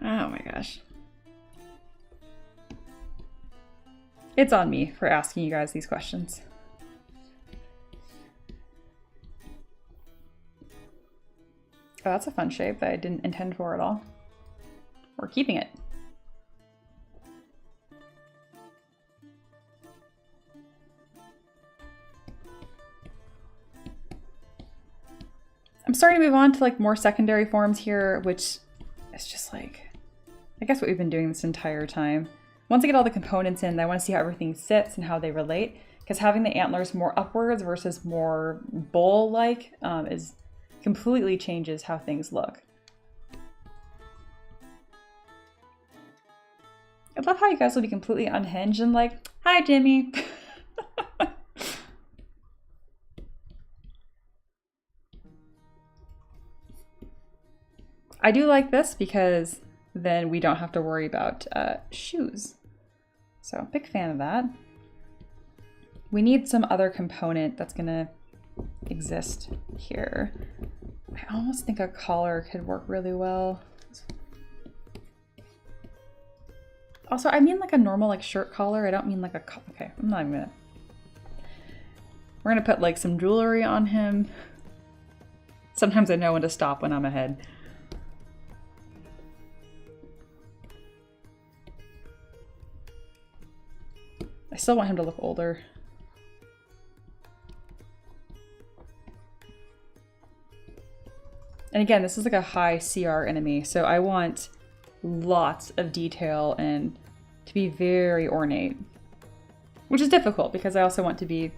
my gosh. It's on me for asking you guys these questions. Oh, that's a fun shape that I didn't intend for at all. We're keeping it. I'm starting to move on to like more secondary forms here, which is just like, I guess what we've been doing this entire time. Once I get all the components in, I want to see how everything sits and how they relate, because having the antlers more upwards versus more bull-like is completely changes how things look. I love how you guys will be completely unhinged and like, hi, Jimmy. I do like this because then we don't have to worry about shoes. So big fan of that. We need some other component that's gonna exist here. I almost think a collar could work really well. Also, I mean like a normal like shirt collar. I don't mean like a, okay, I'm not even gonna. We're gonna put like some jewelry on him. Sometimes I know when to stop when I'm ahead. I still want him to look older. And again, this is like a high CR enemy, so I want lots of detail and to be very ornate. Which is difficult because I also want to be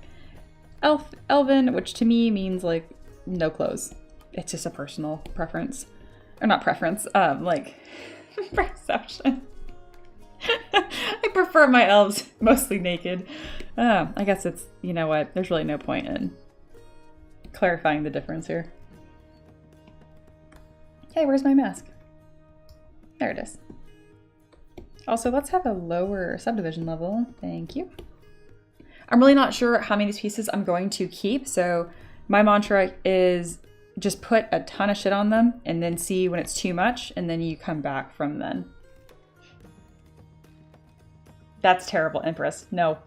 Elven, which to me means like no clothes. It's just a personal preference. Or not preference, like perception. I prefer my elves mostly naked. I guess it's, you know what, there's really no point in clarifying the difference here. Hey, where's my mask? There it is. Also, let's have a lower subdivision level. Thank you. I'm really not sure how many of these pieces I'm going to keep, so my mantra is just put a ton of shit on them and then see when it's too much, and then you come back from then. That's terrible, Empress. No.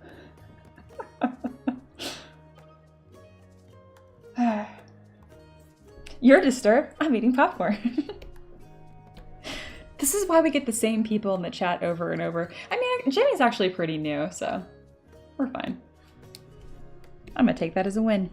You're disturbed. I'm eating popcorn. This is why we get the same people in the chat over and over. I mean, Jimmy's actually pretty new, so we're fine. I'm gonna take that as a win.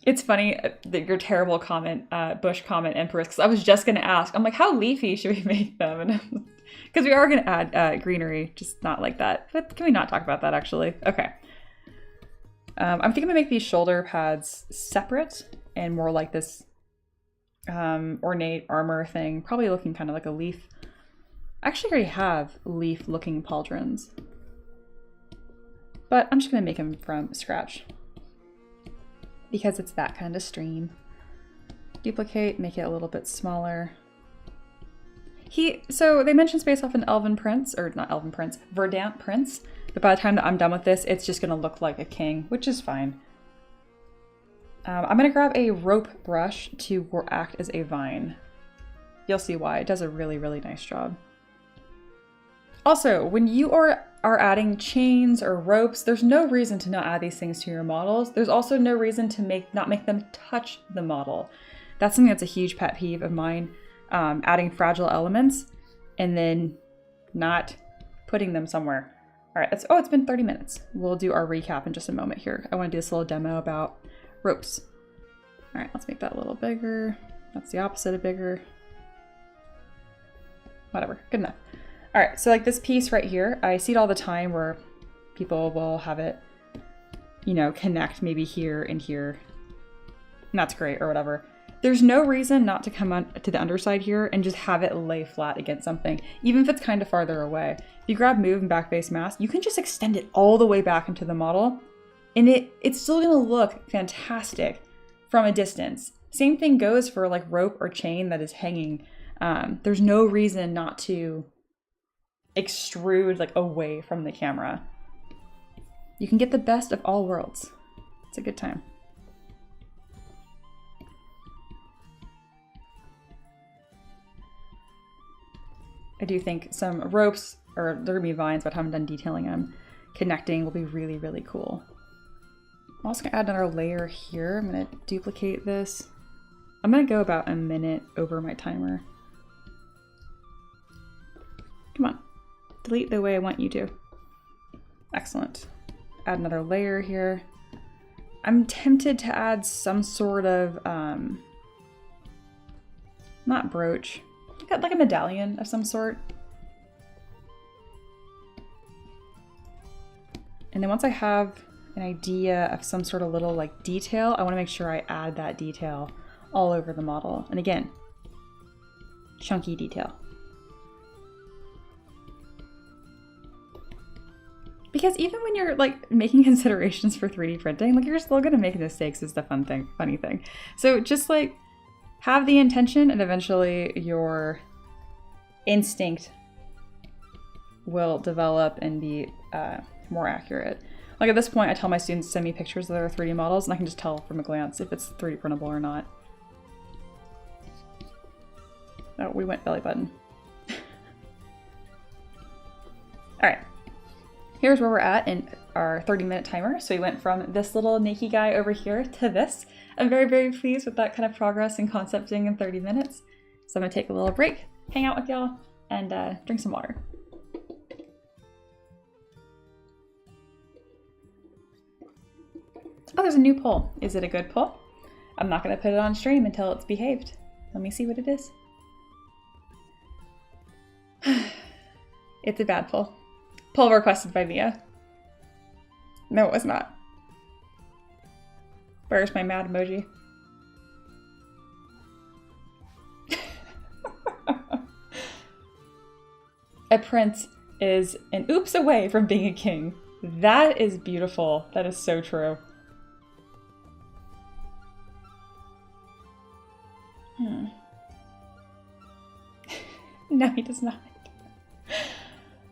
It's funny that your terrible comment, Bush comment, Empress, because I was just gonna ask. I'm like, how leafy should we make them? And because we are gonna add greenery, just not like that. But can we not talk about that actually? Okay. I'm thinking I'm gonna make these shoulder pads separate and more like this ornate armor thing, probably looking kind of like a leaf. I actually already have leaf looking pauldrons, but I'm just gonna make them from scratch because it's that kind of stream. Duplicate, make it a little bit smaller. So they mentioned Space Elf and Elven Prince, or not Elven Prince, Verdant Prince. But by the time that I'm done with this, it's just gonna look like a king, which is fine. I'm gonna grab a rope brush to act as a vine. You'll see why. It does a really, really nice job. Also, when you are adding chains or ropes, there's no reason to not add these things to your models. There's also no reason to not make them touch the model. That's something that's a huge pet peeve of mine. Adding fragile elements and then not putting them somewhere. All right, it's been 30 minutes. We'll do our recap in just a moment here. I want to do this little demo about ropes. All right, let's make that a little bigger. That's the opposite of bigger. Whatever, good enough. All right, so like this piece right here, I see it all the time where people will have it, you know, connect maybe here and here. And that's great or whatever. There's no reason not to come on to the underside here and just have it lay flat against something, even if it's kind of farther away. If you grab move and backface mask, you can just extend it all the way back into the model and it's still gonna look fantastic from a distance. Same thing goes for like rope or chain that is hanging. There's no reason not to extrude like away from the camera. You can get the best of all worlds. It's a good time. I do think some ropes, or they're gonna be vines, but I haven't done detailing them, connecting will be really, really cool. I'm also gonna add another layer here. I'm gonna duplicate this. I'm gonna go about a minute over my timer. Come on, delete the way I want you to. Excellent. Add another layer here. I'm tempted to add some sort of, not brooch, like a medallion of some sort. And then once I have an idea of some sort of little like detail, I want to make sure I add that detail all over the model. And again, chunky detail. Because even when you're like making considerations for 3D printing, like you're still gonna make mistakes is the funny thing. So just like have the intention, and eventually your instinct will develop and be more accurate. Like at this point, I tell my students to send me pictures of their 3D models, and I can just tell from a glance if it's 3D printable or not. Oh, we went belly button. All right. Here's where we're at in our 30-minute timer. So we went from this little naked guy over here to this. I'm very, very pleased with that kind of progress in concepting in 30 minutes. So I'm gonna take a little break, hang out with y'all, and drink some water. Oh, there's a new poll. Is it a good poll? I'm not gonna put it on stream until it's behaved. Let me see what it is. It's a bad poll. Poll requested by Mia. No, it was not. Where's my mad emoji? A prince is an oops away from being a king. That is beautiful. That is so true. No, he does not.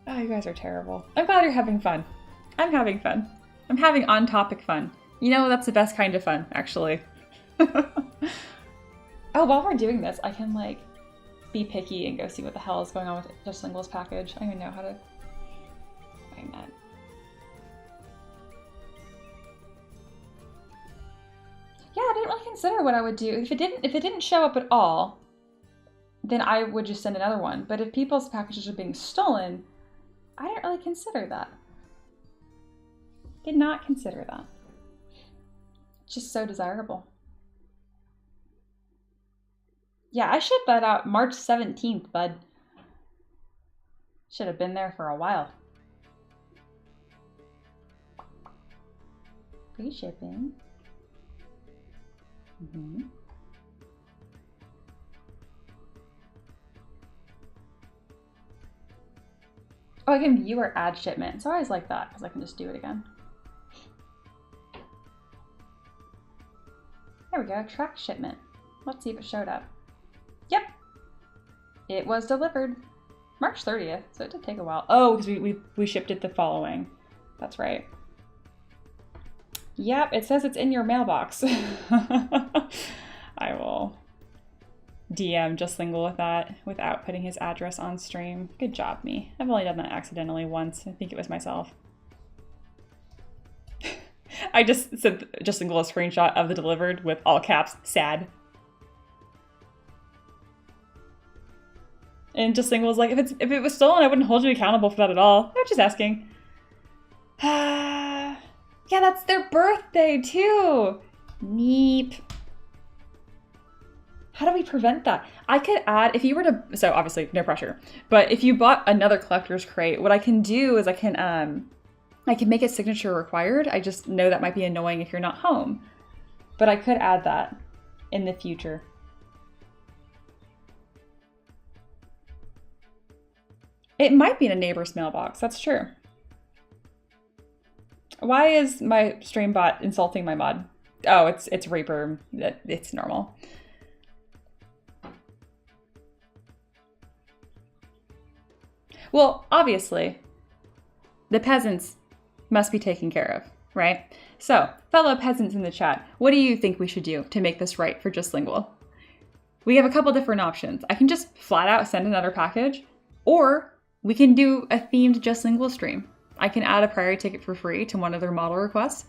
Oh, you guys are terrible. I'm glad you're having fun. I'm having fun. I'm having on-topic fun. You know, that's the best kind of fun, actually. Oh, while we're doing this, I can, like, be picky and go see what the hell is going on with Just Lingual's package. I don't even know how to find that. Yeah, I didn't really consider what I would do. If it didn't show up at all, then I would just send another one. But if people's packages are being stolen, I didn't really consider that. Did not consider that. It's just so desirable. Yeah, I shipped that out March 17th, bud. Should have been there for a while. Free shipping. Oh, I can view or add shipment. So I always like that because I can just do it again. There we go, track shipment. Let's see if it showed up. Yep, it was delivered March 30th, so it did take a while. Oh, because we shipped it the following. That's right. Yep, it says it's in your mailbox. I will DM Just Lingual with that without putting his address on stream. Good job, me. I've only done that accidentally once. I think it was myself. I just sent Just Lingual a screenshot of the delivered with all caps, sad. And Just Lingual was like, if it was stolen, I wouldn't hold you accountable for that at all. I'm just asking. Yeah, that's their birthday too. Neep. How do we prevent that? I could add, if you were to, so obviously no pressure, but if you bought another collector's crate, what I can do is I can make it signature required. I just know that might be annoying if you're not home, but I could add that in the future. It might be in a neighbor's mailbox, that's true. Why is my stream bot insulting my mod? Oh, it's Reaper, it's normal. Well, obviously, the peasants must be taken care of, right? So, fellow peasants in the chat, what do you think we should do to make this right for Just Lingual? We have a couple different options. I can just flat out send another package. Or we can do a themed Just Lingual stream. I can add a priority ticket for free to one of their model requests,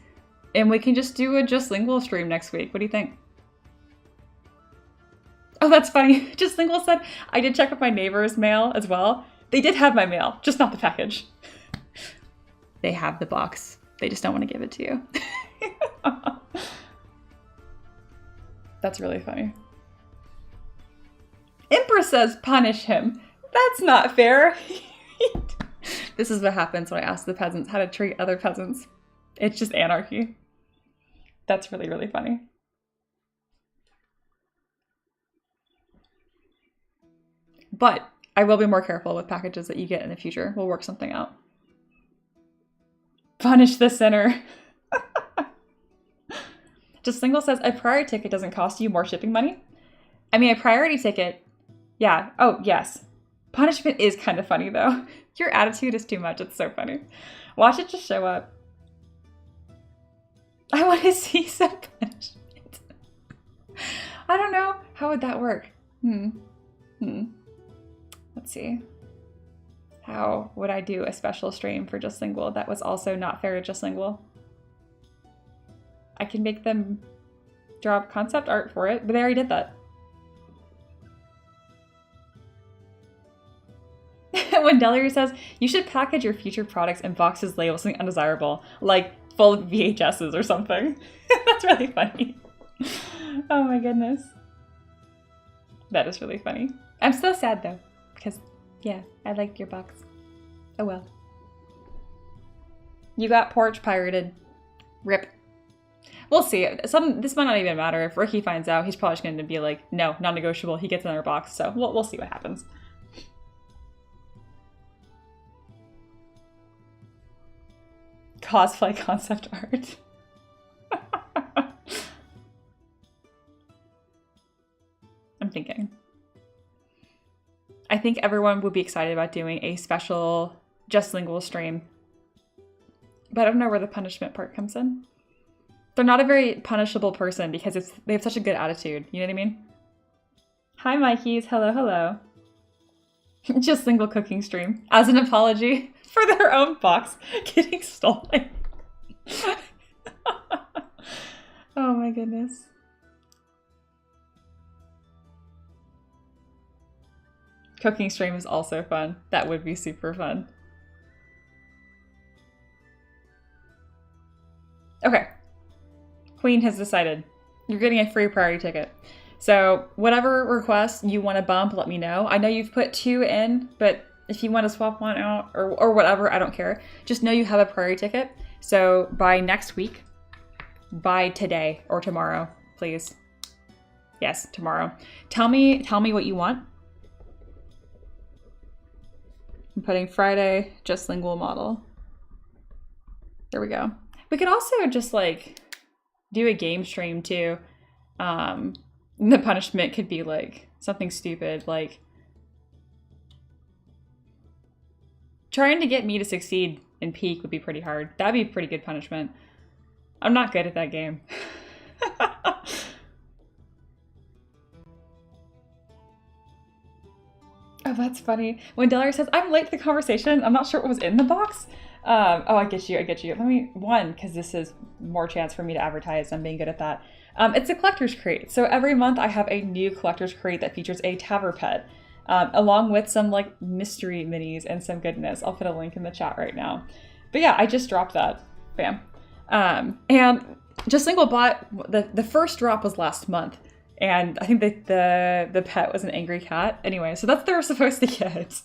and we can just do a Just Lingual stream next week. What do you think? Oh, that's funny. Just Lingual said, I did check with my neighbor's mail as well. They did have my mail, just not the package. They have the box. They just don't want to give it to you. That's really funny. Empress says, punish him. That's not fair. This is what happens when I ask the peasants how to treat other peasants. It's just anarchy. That's really, really funny. But I will be more careful with packages that you get in the future. We'll work something out. Punish the sinner. Just Single says, a priority ticket doesn't cost you more shipping money? I mean, a priority ticket, yeah. Oh, yes. Punishment is kind of funny, though. Your attitude is too much. It's so funny. Watch it just show up. I want to see some punishment. I don't know. How would that work? Let's see. How would I do a special stream for Just Lingual that was also not fair to Just Lingual? I can make them draw concept art for it, but they already did that. When Delary says, you should package your future products in boxes labeled something undesirable, like full of VHSs or something. That's really funny. Oh my goodness. That is really funny. I'm so sad though, because yeah, I liked your box. Oh well. You got porch pirated. Rip. We'll see. This might not even matter. If Ricky finds out, he's probably just going to be like, no, non-negotiable. He gets another box. So we'll see what happens. Cosplay concept art. I'm thinking. I think everyone would be excited about doing a special Just Lingual stream. But I don't know where the punishment part comes in. They're not a very punishable person because they have such a good attitude. You know what I mean? Hi, Mikeys. Hello, hello. Just Lingual cooking stream as an apology for their own box getting stolen. Oh my goodness. Cooking stream is also fun. That would be super fun. Okay. Queen has decided. You're getting a free priority ticket. So whatever request you want to bump, let me know. I know you've put 2 in, but if you want to swap one out or whatever, I don't care. Just know you have a priority ticket. So by next week, by today or tomorrow, please. Yes, tomorrow. Tell me what you want. I'm putting Friday, Just Lingual model. There we go. We could also just like do a game stream too. The punishment could be like something stupid, like trying to get me to succeed in Peak would be pretty hard. That'd be a pretty good punishment. I'm not good at that game. Oh, that's funny. When Delary says, I'm late to the conversation, I'm not sure what was in the box. Oh, I get you. Let me, because this is more chance for me to advertise. I'm being good at that. It's a collector's crate. So every month I have a new collector's crate that features a Taver pet, along with some like mystery minis and some goodness. I'll put a link in the chat right now. But yeah, I just dropped that. Bam. And Just Lingual bought, the first drop was last month. And I think the pet was an angry cat. Anyway, so that's what they were supposed to get.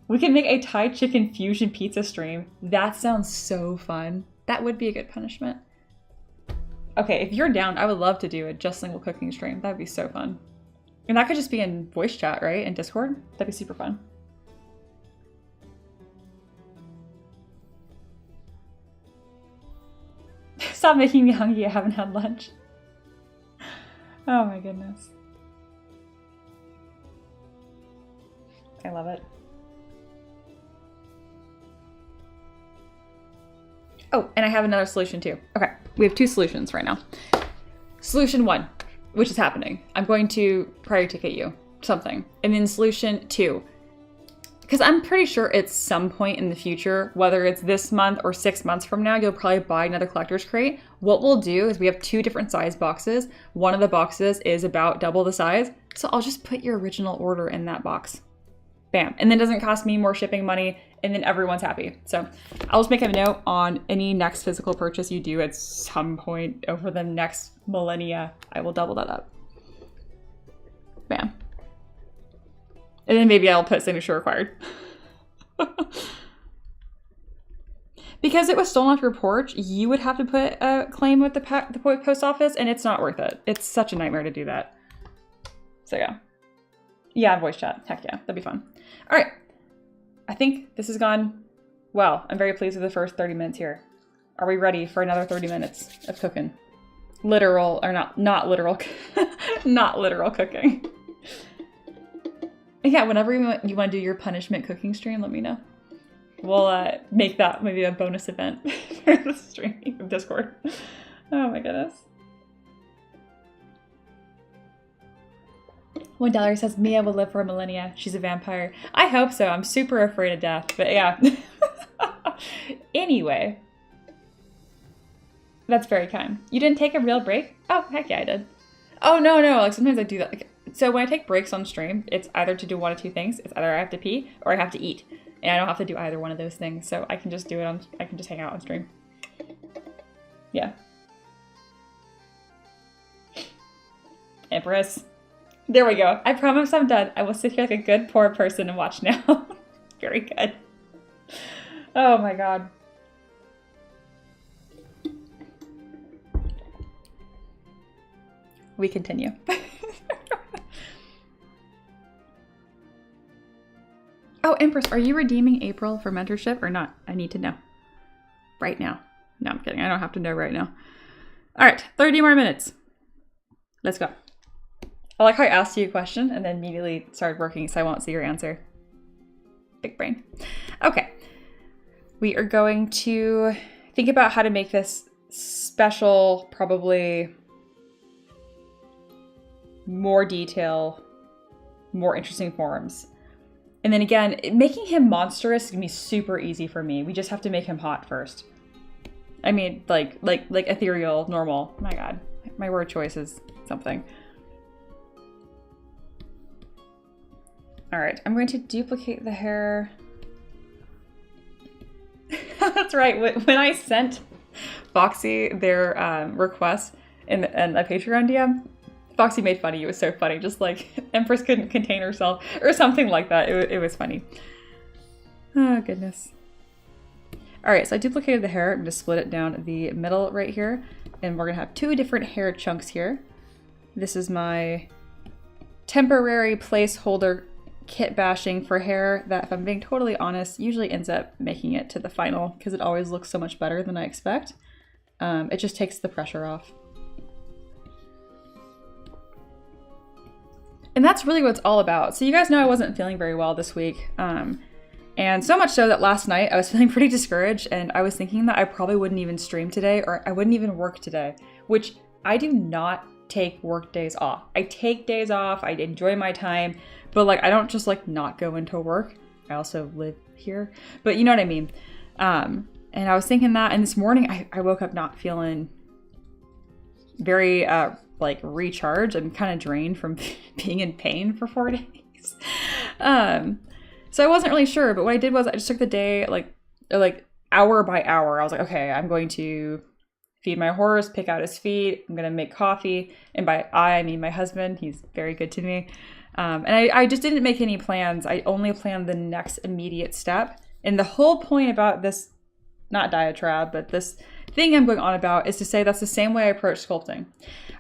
We can make a Thai chicken fusion pizza stream. That sounds so fun. That would be a good punishment. Okay, if you're down, I would love to do a Just Lingual cooking stream. That would be so fun. And that could just be in voice chat, right? In Discord? That'd be super fun. Stop making me hungry. I haven't had lunch. Oh my goodness. I love it. Oh, and I have another solution too. Okay, we have 2 solutions right now. Solution 1, which is happening. I'm going to priority ticket you something. And then solution 2, because I'm pretty sure at some point in the future, whether it's this month or 6 months from now, you'll probably buy another collector's crate. What we'll do is we have 2 different size boxes. One of the boxes is about double the size. So I'll just put your original order in that box. Bam. And then it doesn't cost me more shipping money, and then everyone's happy. So I'll just make a note on any next physical purchase you do at some point over the next millennia. I will double that up. Bam. And then maybe I'll put signature required. Because it was stolen off your porch, you would have to put a claim with the post office, and it's not worth it. It's such a nightmare to do that. So yeah. Yeah, voice chat. Heck yeah, that'd be fun. All right. I think this has gone well. I'm very pleased with the first 30 minutes here. Are we ready for another 30 minutes of cooking? Literal, or not literal, not literal cooking. Yeah, whenever you want to do your punishment cooking stream, let me know. We'll make that maybe a bonus event for the stream of Discord. Oh my goodness. $1 says Mia will live for a millennia. She's a vampire. I hope so. I'm super afraid of death, but yeah. Anyway. That's very kind. You didn't take a real break? Oh, heck yeah, I did. Oh, no. Like sometimes I do that. Like, so when I take breaks on stream, it's either to do one of 2 things. It's either I have to pee or I have to eat. And I don't have to do either one of those things. So I can just do it I can just hang out on stream. Yeah. Empress. There we go. I promise I'm done. I will sit here like a good poor person and watch now. Very good. Oh my god. We continue. Oh, Empress, are you redeeming April for mentorship or not? I need to know. Right now. No, I'm kidding. I don't have to know right now. All right, 30 more minutes. Let's go. I like how I asked you a question and then immediately started working so I won't see your answer. Big brain. Okay. We are going to think about how to make this special, probably more detail, more interesting forms. And then again, making him monstrous is gonna be super easy for me. We just have to make him hot first. I mean, like ethereal, normal. My god, my word choice is something. All right, I'm going to duplicate the hair. That's right. When I sent Foxy their request in a Patreon DM, Foxy made fun of you. It was so funny. Just like Empress couldn't contain herself or something like that. It was funny. Oh, goodness. All right, so I duplicated the hair. I'm going to split it down the middle right here. And we're going to have 2 different hair chunks here. This is my temporary placeholder kit bashing for hair that, if I'm being totally honest, usually ends up making it to the final because it always looks so much better than I expect. It just takes the pressure off. And that's really what it's all about. So you guys know I wasn't feeling very well this week. And so much so that last night I was feeling pretty discouraged and I was thinking that I probably wouldn't even stream today or I wouldn't even work today, which I do not take work days off. I take days off, I enjoy my time, but like I don't just like not go into work. I also live here, but you know what I mean? And I was thinking that, and this morning I woke up not feeling very like recharged. I'm kind of drained from being in pain for 4 days. So I wasn't really sure, but what I did was I just took the day like hour by hour. I was like, okay, I'm going to feed my horse, pick out his feed. I'm going to make coffee. And by I mean my husband. He's very good to me. And I just didn't make any plans. I only planned the next immediate step. And the whole point about this, not diatribe, but this thing I'm going on about is to say that's the same way I approach sculpting.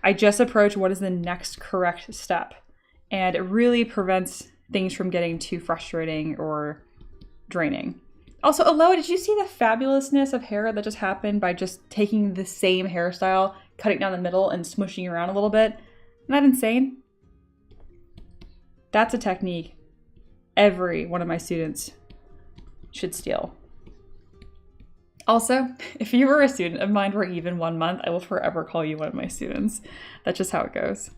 I just approach what is the next correct step. And it really prevents things from getting too frustrating or draining. Also, Aloha, did you see the fabulousness of hair that just happened by just taking the same hairstyle, cutting down the middle, and smushing around a little bit? Isn't that insane? That's a technique every one of my students should steal. Also, if you were a student of mine for even 1 month, I will forever call you one of my students. That's just how it goes.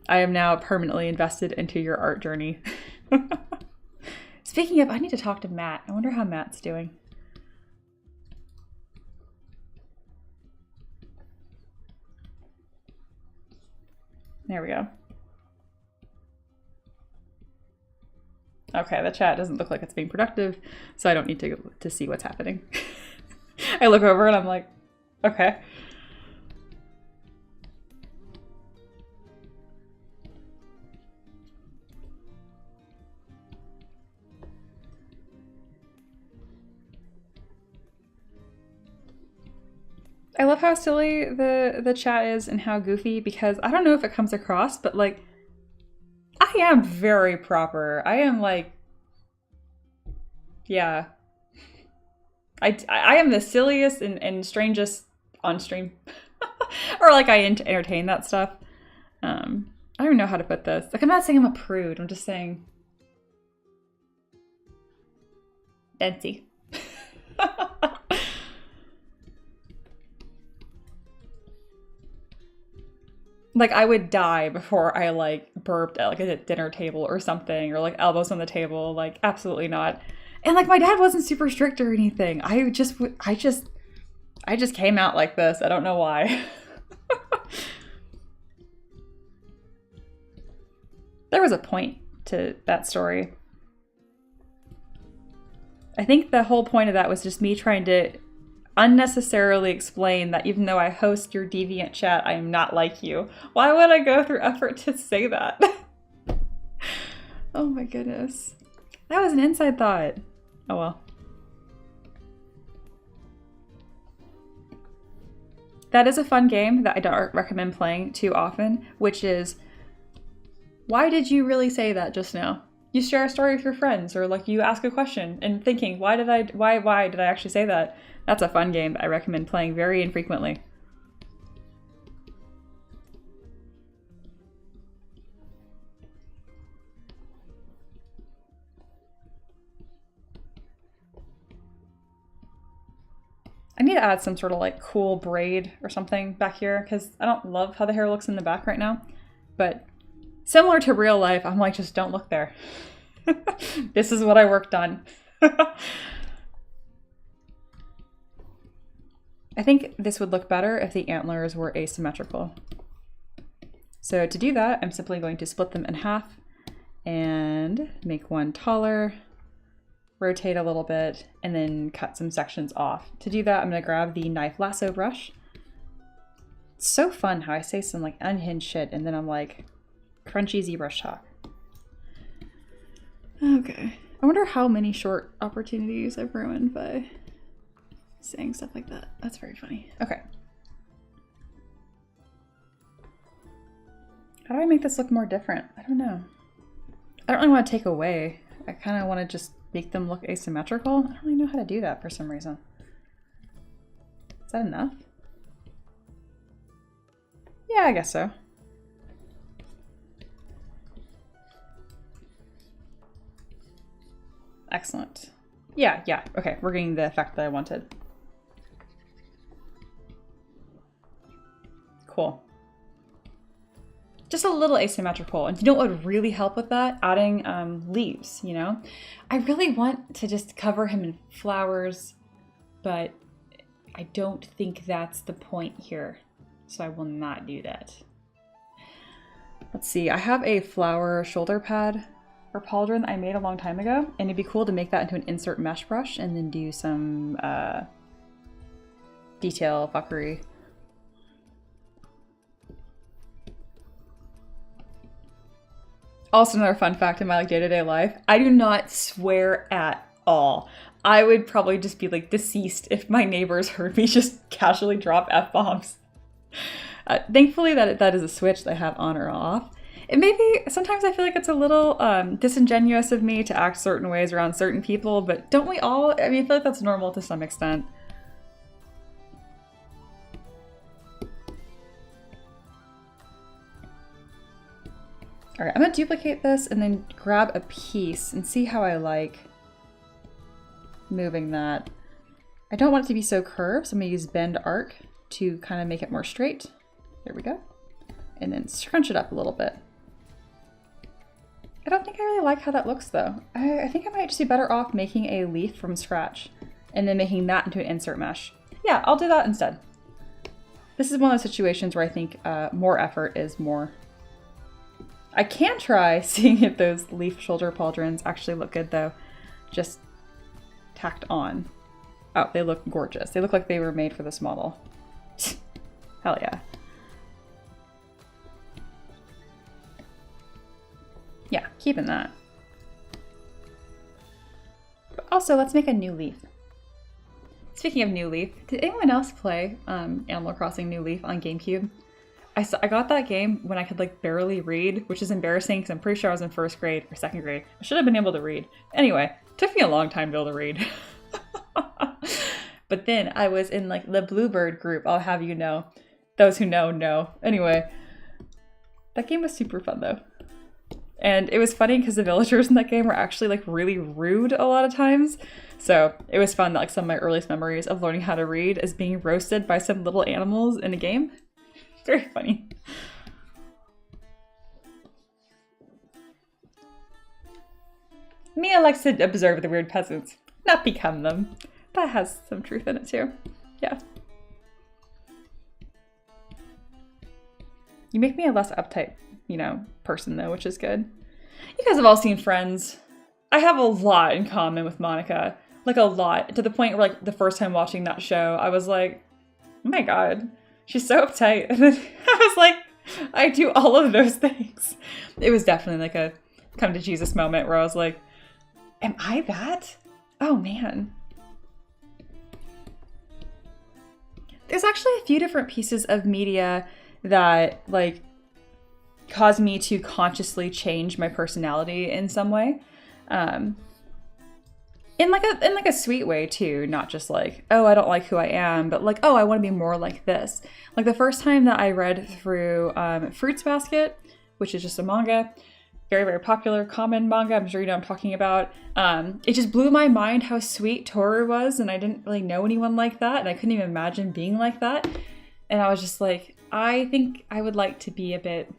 I am now permanently invested into your art journey. Speaking of, I need to talk to Matt. I wonder how Matt's doing. There we go. Okay, the chat doesn't look like it's being productive, so I don't need to see what's happening. I look over and I'm like, okay. I love how silly the chat is and how goofy, because I don't know if it comes across, but like, I am very proper. I am like, yeah. I am the silliest and strangest on stream. Or like I entertain that stuff. I don't even know how to put this. Like, I'm not saying I'm a prude. I'm just saying fancy. Like, I would die before I like burped at like a dinner table or something, or like elbows on the table. Like, absolutely not. And like, my dad wasn't super strict or anything. I just came out like this. I don't know why. There was a point to that story. I think the whole point of that was just me trying to unnecessarily explain that even though I host your deviant chat, I am not like you. Why would I go through effort to say that? Oh my goodness. That was an inside thought. Oh well. That is a fun game that I don't recommend playing too often, which is, why did you really say that just now? You share a story with your friends, or like you ask a question and thinking, why did I actually say that? That's a fun game that I recommend playing very infrequently. I need to add some sort of like cool braid or something back here, because I don't love how the hair looks in the back right now. But similar to real life, I'm like, just don't look there. This is what I worked on. I think this would look better if the antlers were asymmetrical. So to do that, I'm simply going to split them in half and make one taller, rotate a little bit, and then cut some sections off. To do that, I'm going to grab the knife lasso brush. It's so fun how I say some like unhinged shit and then I'm like, crunchy ZBrush talk. Okay. I wonder how many short opportunities I've ruined by saying stuff like that. That's very funny. Okay. How do I make this look more different? I don't know. I don't really want to take away. I kind of want to just make them look asymmetrical. I don't really know how to do that for some reason. Is that enough? Yeah, I guess so. Excellent. Yeah. Okay, we're getting the effect that I wanted. Cool. Just a little asymmetrical. And you know what would really help with that? Adding leaves, you know? I really want to just cover him in flowers, but I don't think that's the point here. So I will not do that. Let's see, I have a flower shoulder pad or pauldron that I made a long time ago, and it'd be cool to make that into an insert mesh brush and then do some detail fuckery. Also, another fun fact in my like day-to-day life, I do not swear at all. I would probably just be like deceased if my neighbors heard me just casually drop F-bombs. Thankfully that is a switch that I have on or off. It may be, sometimes I feel like it's a little disingenuous of me to act certain ways around certain people, but don't we all? I mean, I feel like that's normal to some extent. All right, I'm gonna duplicate this and then grab a piece and see how I like moving that. I don't want it to be so curved, so I'm gonna use bend arc to kind of make it more straight. There we go. And then scrunch it up a little bit. I don't think I really like how that looks though. I think I might just be better off making a leaf from scratch and then making that into an insert mesh. Yeah, I'll do that instead. This is one of those situations where I think more effort is more. I can try seeing if those leaf shoulder pauldrons actually look good though, just tacked on. Oh, they look gorgeous. They look like they were made for this model. Hell yeah. Yeah, keeping that. But also, let's make a new leaf. Speaking of New Leaf, did anyone else play Animal Crossing New Leaf on GameCube? I got that game when I could like barely read, which is embarrassing because I'm pretty sure I was in 1st grade or 2nd grade. I should have been able to read. Anyway, it took me a long time to be able to read. But then I was in like the Bluebird group, I'll have you know. Those who know, know. Anyway, that game was super fun though. And it was funny because the villagers in that game were actually like really rude a lot of times. So it was fun that like some of my earliest memories of learning how to read is being roasted by some little animals in a game. Very funny. Mia likes to observe the weird peasants, not become them. That has some truth in it too. Yeah. You make me a less uptight, you know, person though, which is good. You guys have all seen Friends. I have a lot in common with Monica. Like a lot. To the point where like the first time watching that show, I was like, oh my god, she's so uptight. And then I was like, I do all of those things. It was definitely like a come to Jesus moment where I was like, am I that? Oh man. There's actually a few different pieces of media that like caused me to consciously change my personality in some way. In like a sweet way too, not just like, oh, I don't like who I am, but like, oh, I want to be more like this. Like the first time that I read through Fruits Basket, which is just a manga, very, very popular, common manga, I'm sure you know what I'm talking about. It just blew my mind how sweet Toru was, and I didn't really know anyone like that, and I couldn't even imagine being like that. And I was just like, I think I would like to be a bit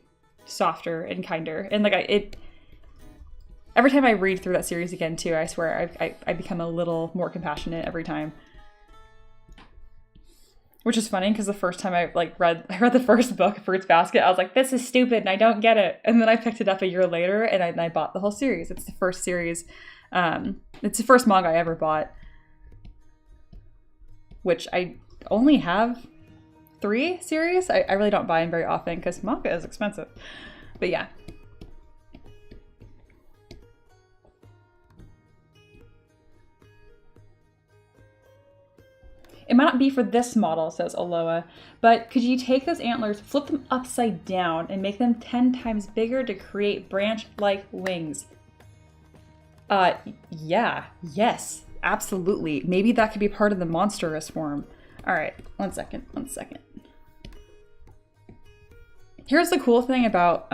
softer and kinder. And like every time I read through that series again too, I swear I become a little more compassionate every time. Which is funny because the first time I read the first book, Fruits Basket, I was like, this is stupid and I don't get it. And then I picked it up a year later and I bought the whole series. It's the first series. It's the first manga I ever bought. Which I only have 3 series. I really don't buy them very often because manga is expensive. But yeah. It might not be for this model, says Aloha, but could you take those antlers, flip them upside down, and make them 10 times bigger to create branch-like wings? Yeah, yes, absolutely. Maybe that could be part of the monstrous form. All right, one second. Here's the cool thing about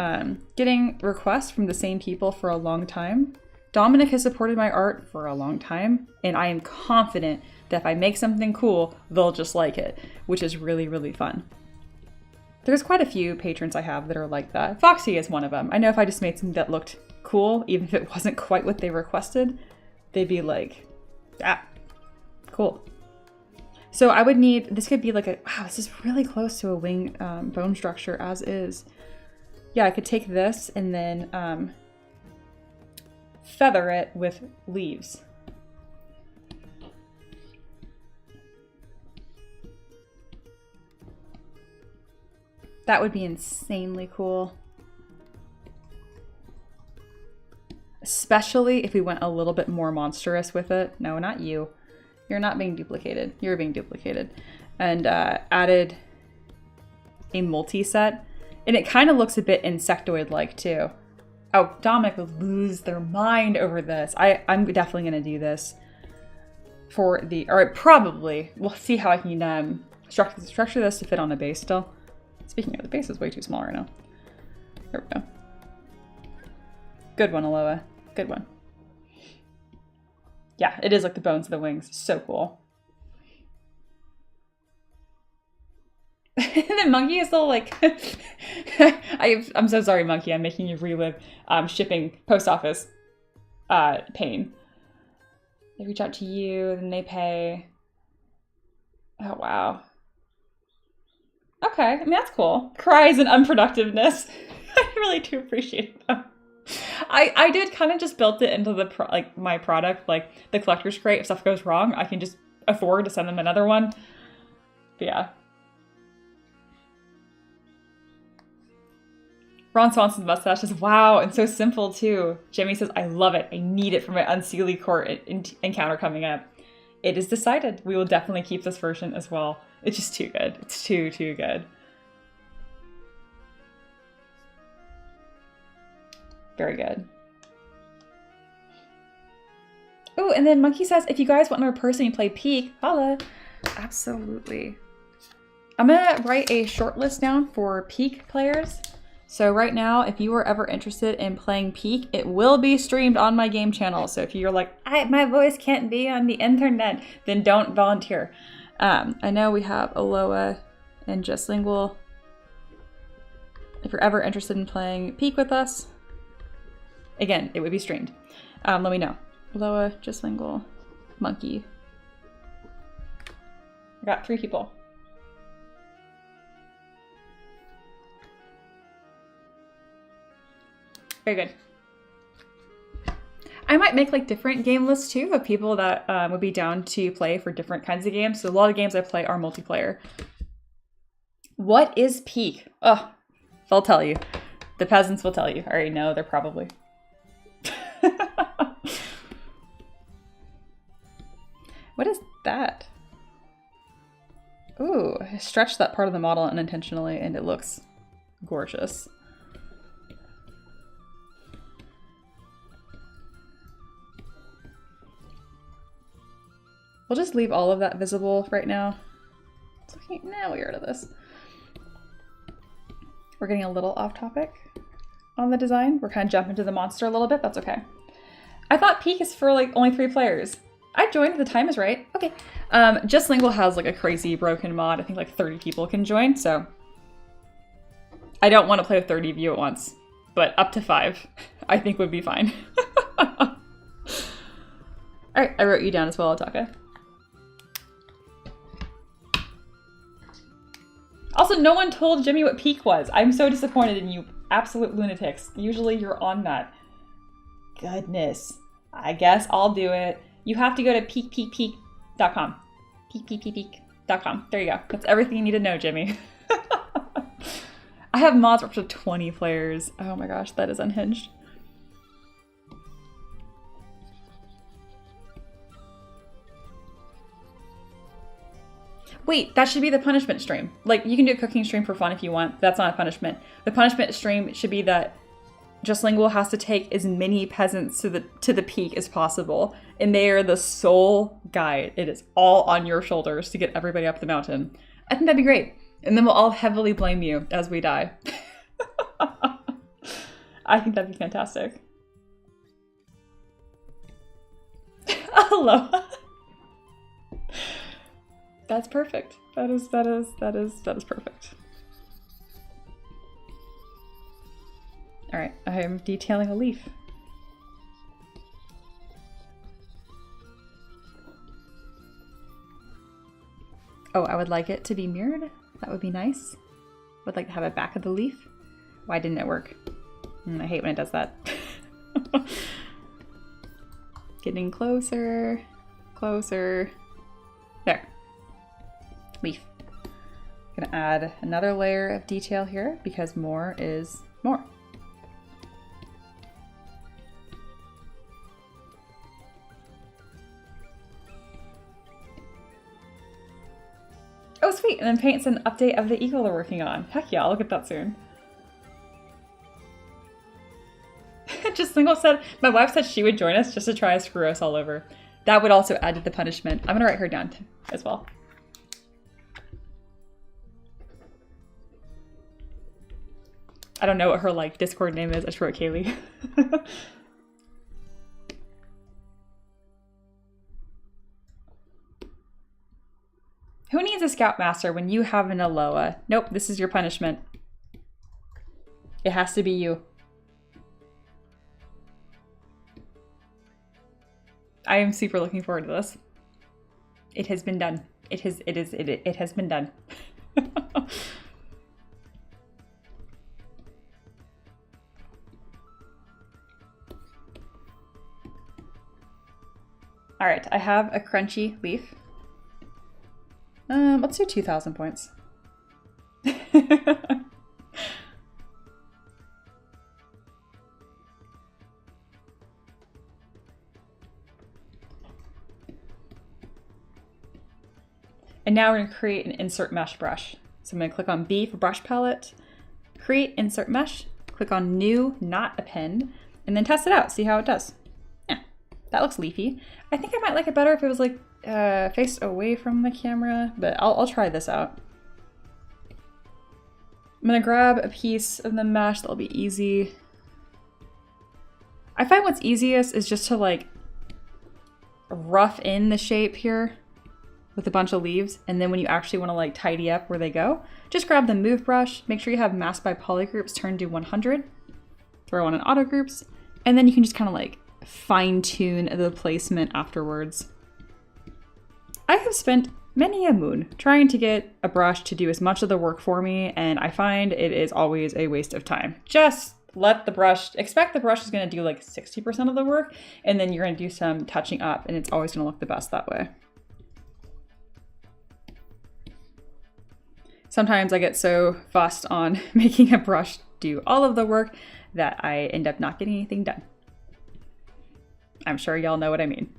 getting requests from the same people for a long time. Dominic has supported my art for a long time, and I am confident that if I make something cool, they'll just like it, which is really, really fun. There's quite a few patrons I have that are like that. Foxy is one of them. I know if I just made something that looked cool, even if it wasn't quite what they requested, they'd be like, ah, cool. So I would need, this could be like wow, this is really close to a wing bone structure as is. Yeah, I could take this and then feather it with leaves. That would be insanely cool. Especially if we went a little bit more monstrous with it. No, not you. You're not being duplicated. You're being duplicated. And added a multi-set. And it kind of looks a bit insectoid-like too. Oh, Dominic would lose their mind over this. I'm definitely going to do this for the... Or probably. We'll see how I can structure this to fit on a base still. Speaking of, the base is way too small right now. There we go. Good one, Aloha. Good one. Yeah, it is like the bones of the wings. So cool. And the monkey is all like... I'm so sorry, Monkey. I'm making you relive shipping post office pain. They reach out to you, then they pay. Oh, wow. Okay, I mean, that's cool. Cries and unproductiveness. I really do appreciate them. I did kind of just built it into the my product, like the collector's crate. If stuff goes wrong, I can just afford to send them another one. But yeah. Ron Swanson's mustache is wow, and so simple too. Jimmy says, I love it. I need it for my Unseelie Court encounter coming up. It is decided. We will definitely keep this version as well. It's just too good. It's too good. Very good. Oh, and then Monkey says, if you guys want another person to play Peak, holla. Absolutely. I'm gonna write a short list down for Peak players. So right now, if you are ever interested in playing Peak, it will be streamed on my game channel. So if you're like, my voice can't be on the internet, then don't volunteer. I know we have Aloha and Justlingual. If you're ever interested in playing Peak with us, again, it would be streamed. Let me know. Aloha, Justlingual, Monkey. I got 3 people. Very good. I might make like different game lists too of people that would be down to play for different kinds of games. So a lot of games I play are multiplayer. What is Peak? Oh, they'll tell you. The peasants will tell you. I already know, they're probably. What is that? Ooh, I stretched that part of the model unintentionally and it looks gorgeous. We'll just leave all of that visible right now. It's okay. Now we'll get rid of this. We're getting a little off topic on the design. We're kind of jumping to the monster a little bit. That's okay. I thought Peak is for like only 3 players. I joined. The time is right. Okay. Justlingual has like a crazy broken mod. I think like 30 people can join. So I don't want to play with 30 of you at once, but up to 5 I think would be fine. All right. I wrote you down as well, Ataka. Also, no one told Jimmy what Peak was. I'm so disappointed in you absolute lunatics. Usually you're on that. Goodness. I guess I'll do it. You have to go to peak.com. Peak.com. There you go. That's everything you need to know, Jimmy. I have mods for up to 20 players. Oh my gosh, that is unhinged. Wait, that should be the punishment stream. Like, you can do a cooking stream for fun if you want. That's not a punishment. The punishment stream should be that Justlingual has to take as many peasants to the peak as possible. And they are the sole guide. It is all on your shoulders to get everybody up the mountain. I think that'd be great. And then we'll all heavily blame you as we die. I think that'd be fantastic. Aloha. That's perfect. That is perfect. All right, I am detailing a leaf. Oh, I would like it to be mirrored. That would be nice. Would like to have a back of the leaf. Why didn't it work? I hate when it does that. Getting closer, closer. There. Leaf. Gonna add another layer of detail here because more is more. Oh, sweet. And then Paint's an update of the eagle they're working on. Heck yeah, I'll look at that soon. Justlingual said, my wife said she would join us just to try to screw us all over. That would also add to the punishment. I'm gonna write her down as well. I don't know what her like Discord name is. I just wrote Kaylee. Who needs a Scoutmaster when you have an Aloha? Nope, this is your punishment. It has to be you. I am super looking forward to this. It has been done. It has been done. All right, I have a crunchy leaf. Let's do 2,000 points. And now we're going to create an insert mesh brush. So I'm going to click on B for brush palette, create insert mesh, click on new, not append, and then test it out, see how it does. Yeah, that looks leafy. I think I might like it better if it was like faced away from the camera, but I'll try this out. I'm going to grab a piece of the mesh that'll be easy. I find what's easiest is just to like rough in the shape here with a bunch of leaves, and then when you actually want to like tidy up where they go, just grab the move brush, make sure you have mask by polygroups turned to 100, throw on an auto groups, and then you can just kind of like fine tune the placement afterwards. I have spent many a moon trying to get a brush to do as much of the work for me, and I find it is always a waste of time. Just let the brush, expect the brush is going to do like 60% of the work, and then you're going to do some touching up, and it's always going to look the best that way. Sometimes I get so fussed on making a brush do all of the work that I end up not getting anything done. I'm sure y'all know what I mean.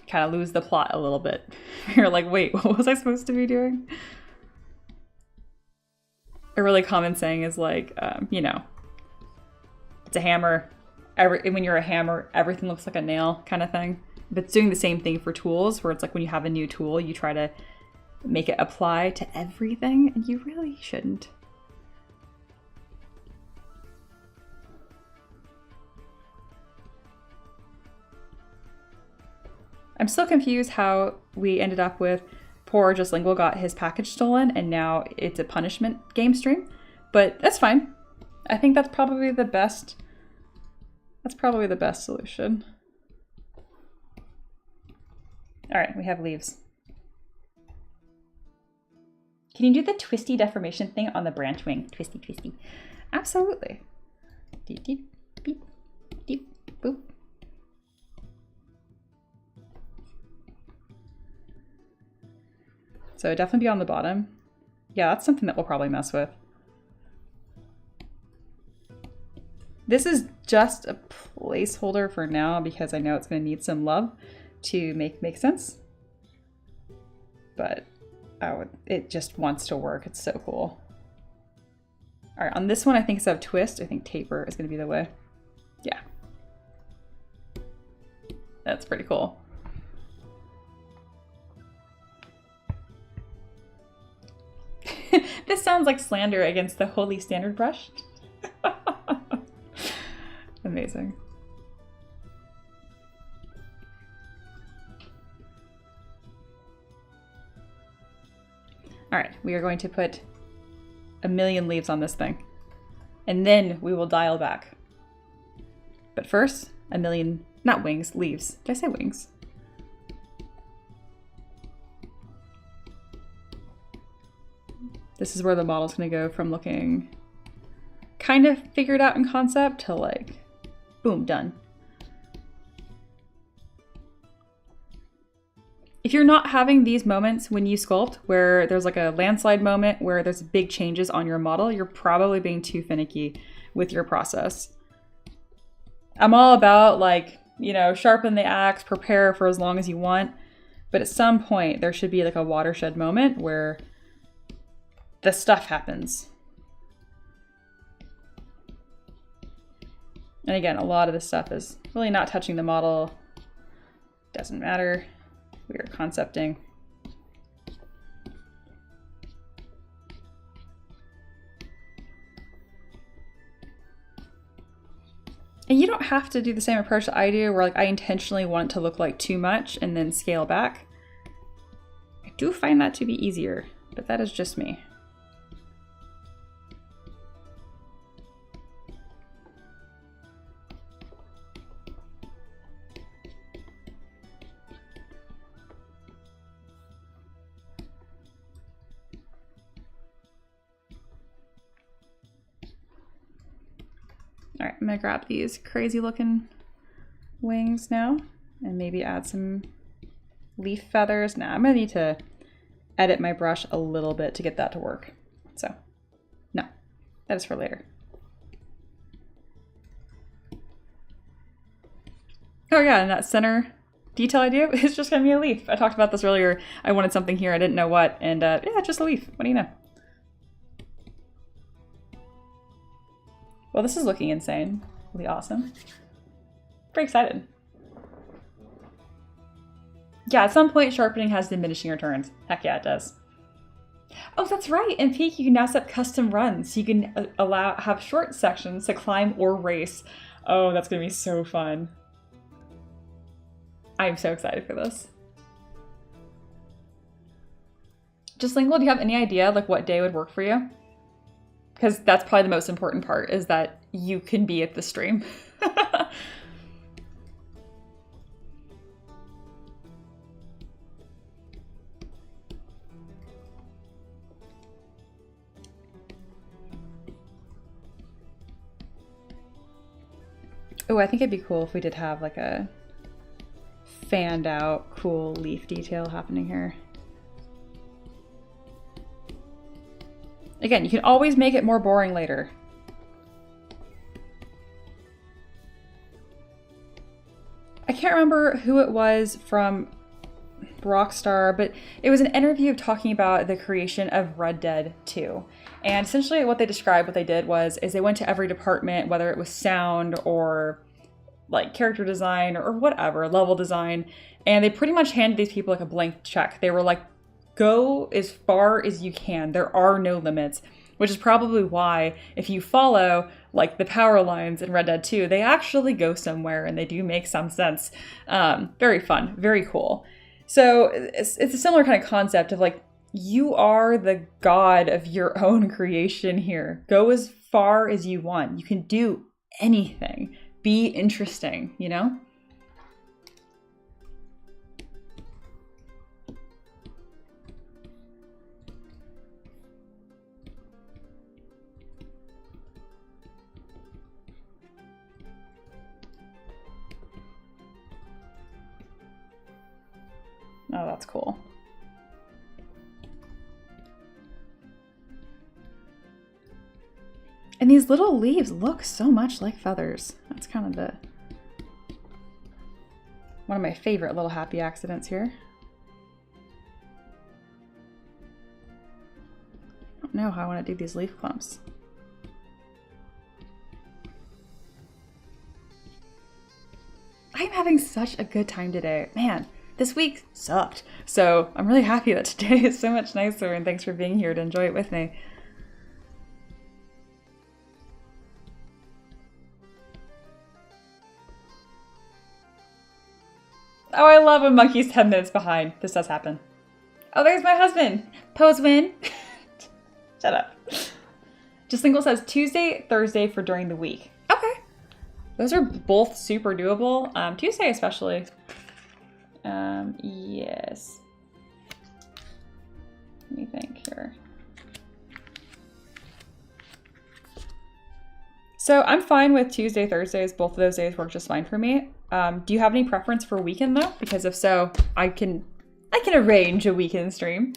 Kind of lose the plot a little bit. You're like, wait, what was I supposed to be doing? A really common saying is like, you know, it's a hammer. When you're a hammer, everything looks like a nail kind of thing. But it's doing the same thing for tools, where it's like when you have a new tool, you try to make it apply to everything, and you really shouldn't. I'm still confused how we ended up with poor Just Lingual got his package stolen and now it's a punishment game stream, but that's fine. I think that's probably the best. That's probably the best solution. All right, we have leaves. Can you do the twisty deformation thing on the branch wing? Twisty, twisty. Absolutely. Deep, deep, beep, deep, boop. So definitely be on the bottom. Yeah, that's something that we'll probably mess with. This is just a placeholder for now because I know it's going to need some love to make sense. But it just wants to work. It's so cool. All right, on this one, I think instead of twist, I think taper is going to be the way. Yeah. That's pretty cool. This sounds like slander against the holy standard brush. Amazing. All right, we are going to put 1,000,000 leaves on this thing, and then we will dial back. But first, 1,000,000, not wings, leaves. Did I say wings? This is where the model's gonna go from looking kind of figured out in concept to like, boom, done. If you're not having these moments when you sculpt, where there's like a landslide moment where there's big changes on your model, you're probably being too finicky with your process. I'm all about like, you know, sharpen the axe, prepare for as long as you want, but at some point there should be like a watershed moment where the stuff happens. And again, a lot of this stuff is really not touching the model. Doesn't matter. We are concepting. And you don't have to do the same approach that I do, where like I intentionally want it to look like too much and then scale back. I do find that to be easier, but that is just me. All right, I'm gonna grab these crazy looking wings now and maybe add some leaf feathers. Now I'm gonna need to edit my brush a little bit to get that to work. So no, that is for later. Oh yeah, and that center detail idea is just gonna be a leaf. I talked about this earlier. I wanted something here, I didn't know what, and yeah, just a leaf. What do you know? Well, this is looking insane. Really awesome. Very excited. Yeah, at some point sharpening has diminishing returns. Heck yeah, it does. Oh, that's right. In Peak, you can now set custom runs. So you can have short sections to climb or race. Oh, that's gonna be so fun. I'm so excited for this. Just Lingle, do you have any idea like what day would work for you? Because that's probably the most important part, is that you can be at the stream. Oh, I think it'd be cool if we did have like a fanned out cool leaf detail happening here. Again, you can always make it more boring later. I can't remember who it was from Rockstar, but it was an interview talking about the creation of Red Dead 2. And essentially what they described, what they did is they went to every department, whether it was sound or like character design or whatever, level design, and they pretty much handed these people like a blank check. They were like, go as far as you can. There are no limits, which is probably why if you follow like the power lines in Red Dead 2, they actually go somewhere and they do make some sense. Very fun, very cool. So it's a similar kind of concept of like, you are the god of your own creation here. Go as far as you want. You can do anything. Be interesting, you know? Oh, that's cool. And these little leaves look so much like feathers. That's kind of one of my favorite little happy accidents here. I don't know how I want to do these leaf clumps. I'm having such a good time today. Man, this week sucked. So I'm really happy that today is so much nicer, and thanks for being here to enjoy it with me. Oh, I love when monkey's 10 minutes behind. This does happen. Oh, there's my husband. Pose win. Shut up. Just Lingle says Tuesday, Thursday for during the week. Okay. Those are both super doable. Tuesday especially. Yes. Let me think here. So I'm fine with Tuesday, Thursdays. Both of those days work just fine for me. Do you have any preference for weekend though? Because if so, I can arrange a weekend stream.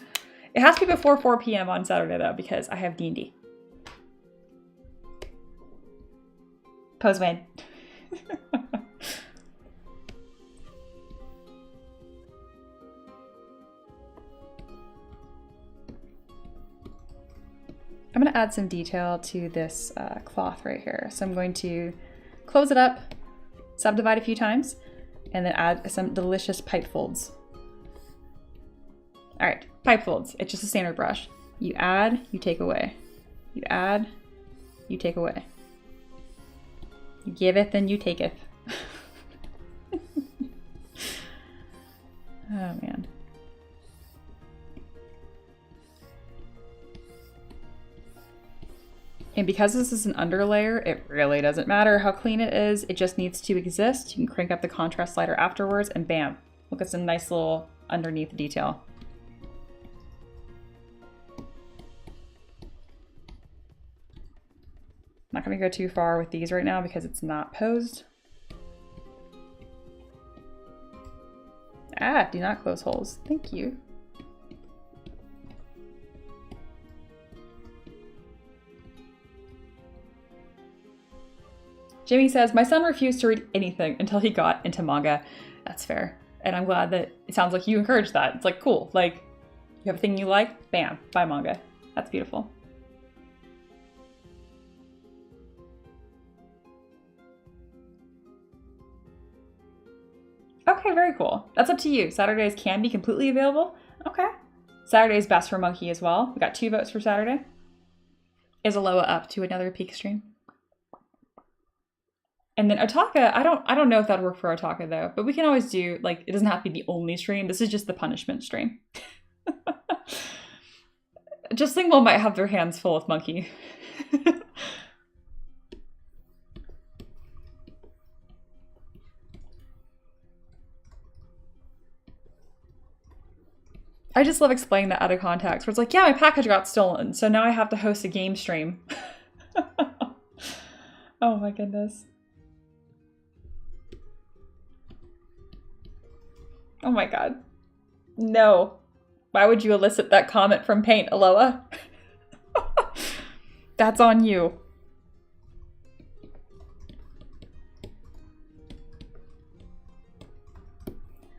It has to be before 4 p.m. on Saturday though, because I have D&D. Pose win. I'm going to add some detail to this cloth right here. So I'm going to close it up, subdivide a few times, and then add some delicious pipe folds. All right, pipe folds. It's just a standard brush. You add, you take away. You add, you take away. You give it, then you take it. Oh man. And because this is an underlayer, it really doesn't matter how clean it is. It just needs to exist. You can crank up the contrast slider afterwards and bam, look at some nice little underneath detail. Not gonna go too far with these right now because it's not posed. Ah, do not close holes. Thank you. Jimmy says, my son refused to read anything until he got into manga. That's fair. And I'm glad that it sounds like you encourage that. It's like, cool. Like, you have a thing you like, bam, buy manga. That's beautiful. Okay, very cool. That's up to you. Saturdays can be completely available. Okay. Saturday's best for Monkey as well. We got 2 votes for Saturday. Is Aloha up to another peak stream? And then Otaka, I don't know if that'd work for Otaka though, but we can always do, like, it doesn't have to be the only stream. This is just the punishment stream. Just Singwell might have their hands full with Monkey. I just love explaining that out of context, where it's like, yeah, my package got stolen, so now I have to host a game stream. Oh my goodness. Oh my god. No. Why would you elicit that comment from Paint, Aloha? That's on you.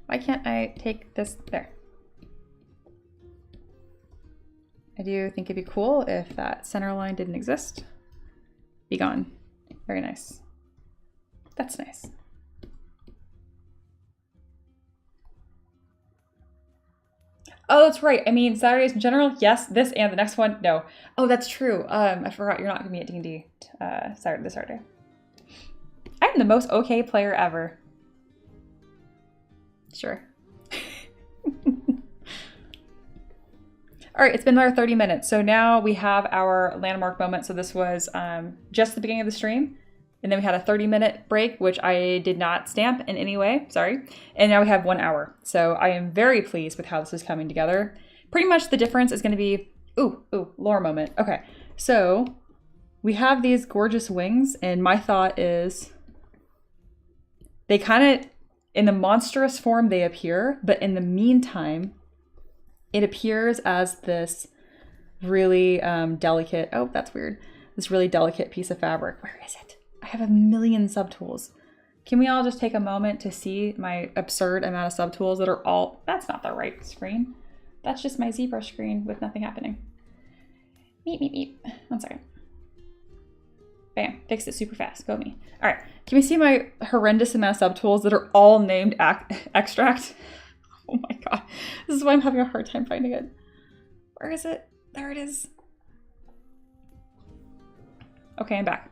Why can't I take this there? I do think it'd be cool if that center line didn't exist. Be gone. Very nice. That's nice. Oh, that's right. I mean, Saturdays in general, yes. This and the next one, no. Oh, that's true. I forgot you're not going to be at D&D this Saturday. I'm the most okay player ever. Sure. All right, it's been another 30 minutes. So now we have our landmark moment. So this was just the beginning of the stream. And then we had a 30-minute break, which I did not stamp in any way, sorry. And now we have 1 hour. So I am very pleased with how this is coming together. Pretty much the difference is gonna be, lore moment. Okay, so we have these gorgeous wings, and my thought is they kind of, in the monstrous form they appear, but in the meantime, it appears as this really delicate, oh, that's weird. This really delicate piece of fabric. Where is it? I have a million subtools. Can we all just take a moment to see my absurd amount of subtools that are all... That's not the right screen. That's just my ZBrush screen with nothing happening. Meep, meep, meep. 1 second. Bam. Fixed it super fast. Go me. All right. Can we see my horrendous amount of subtools that are all named extract? Oh my god. This is why I'm having a hard time finding it. Where is it? There it is. Okay, I'm back.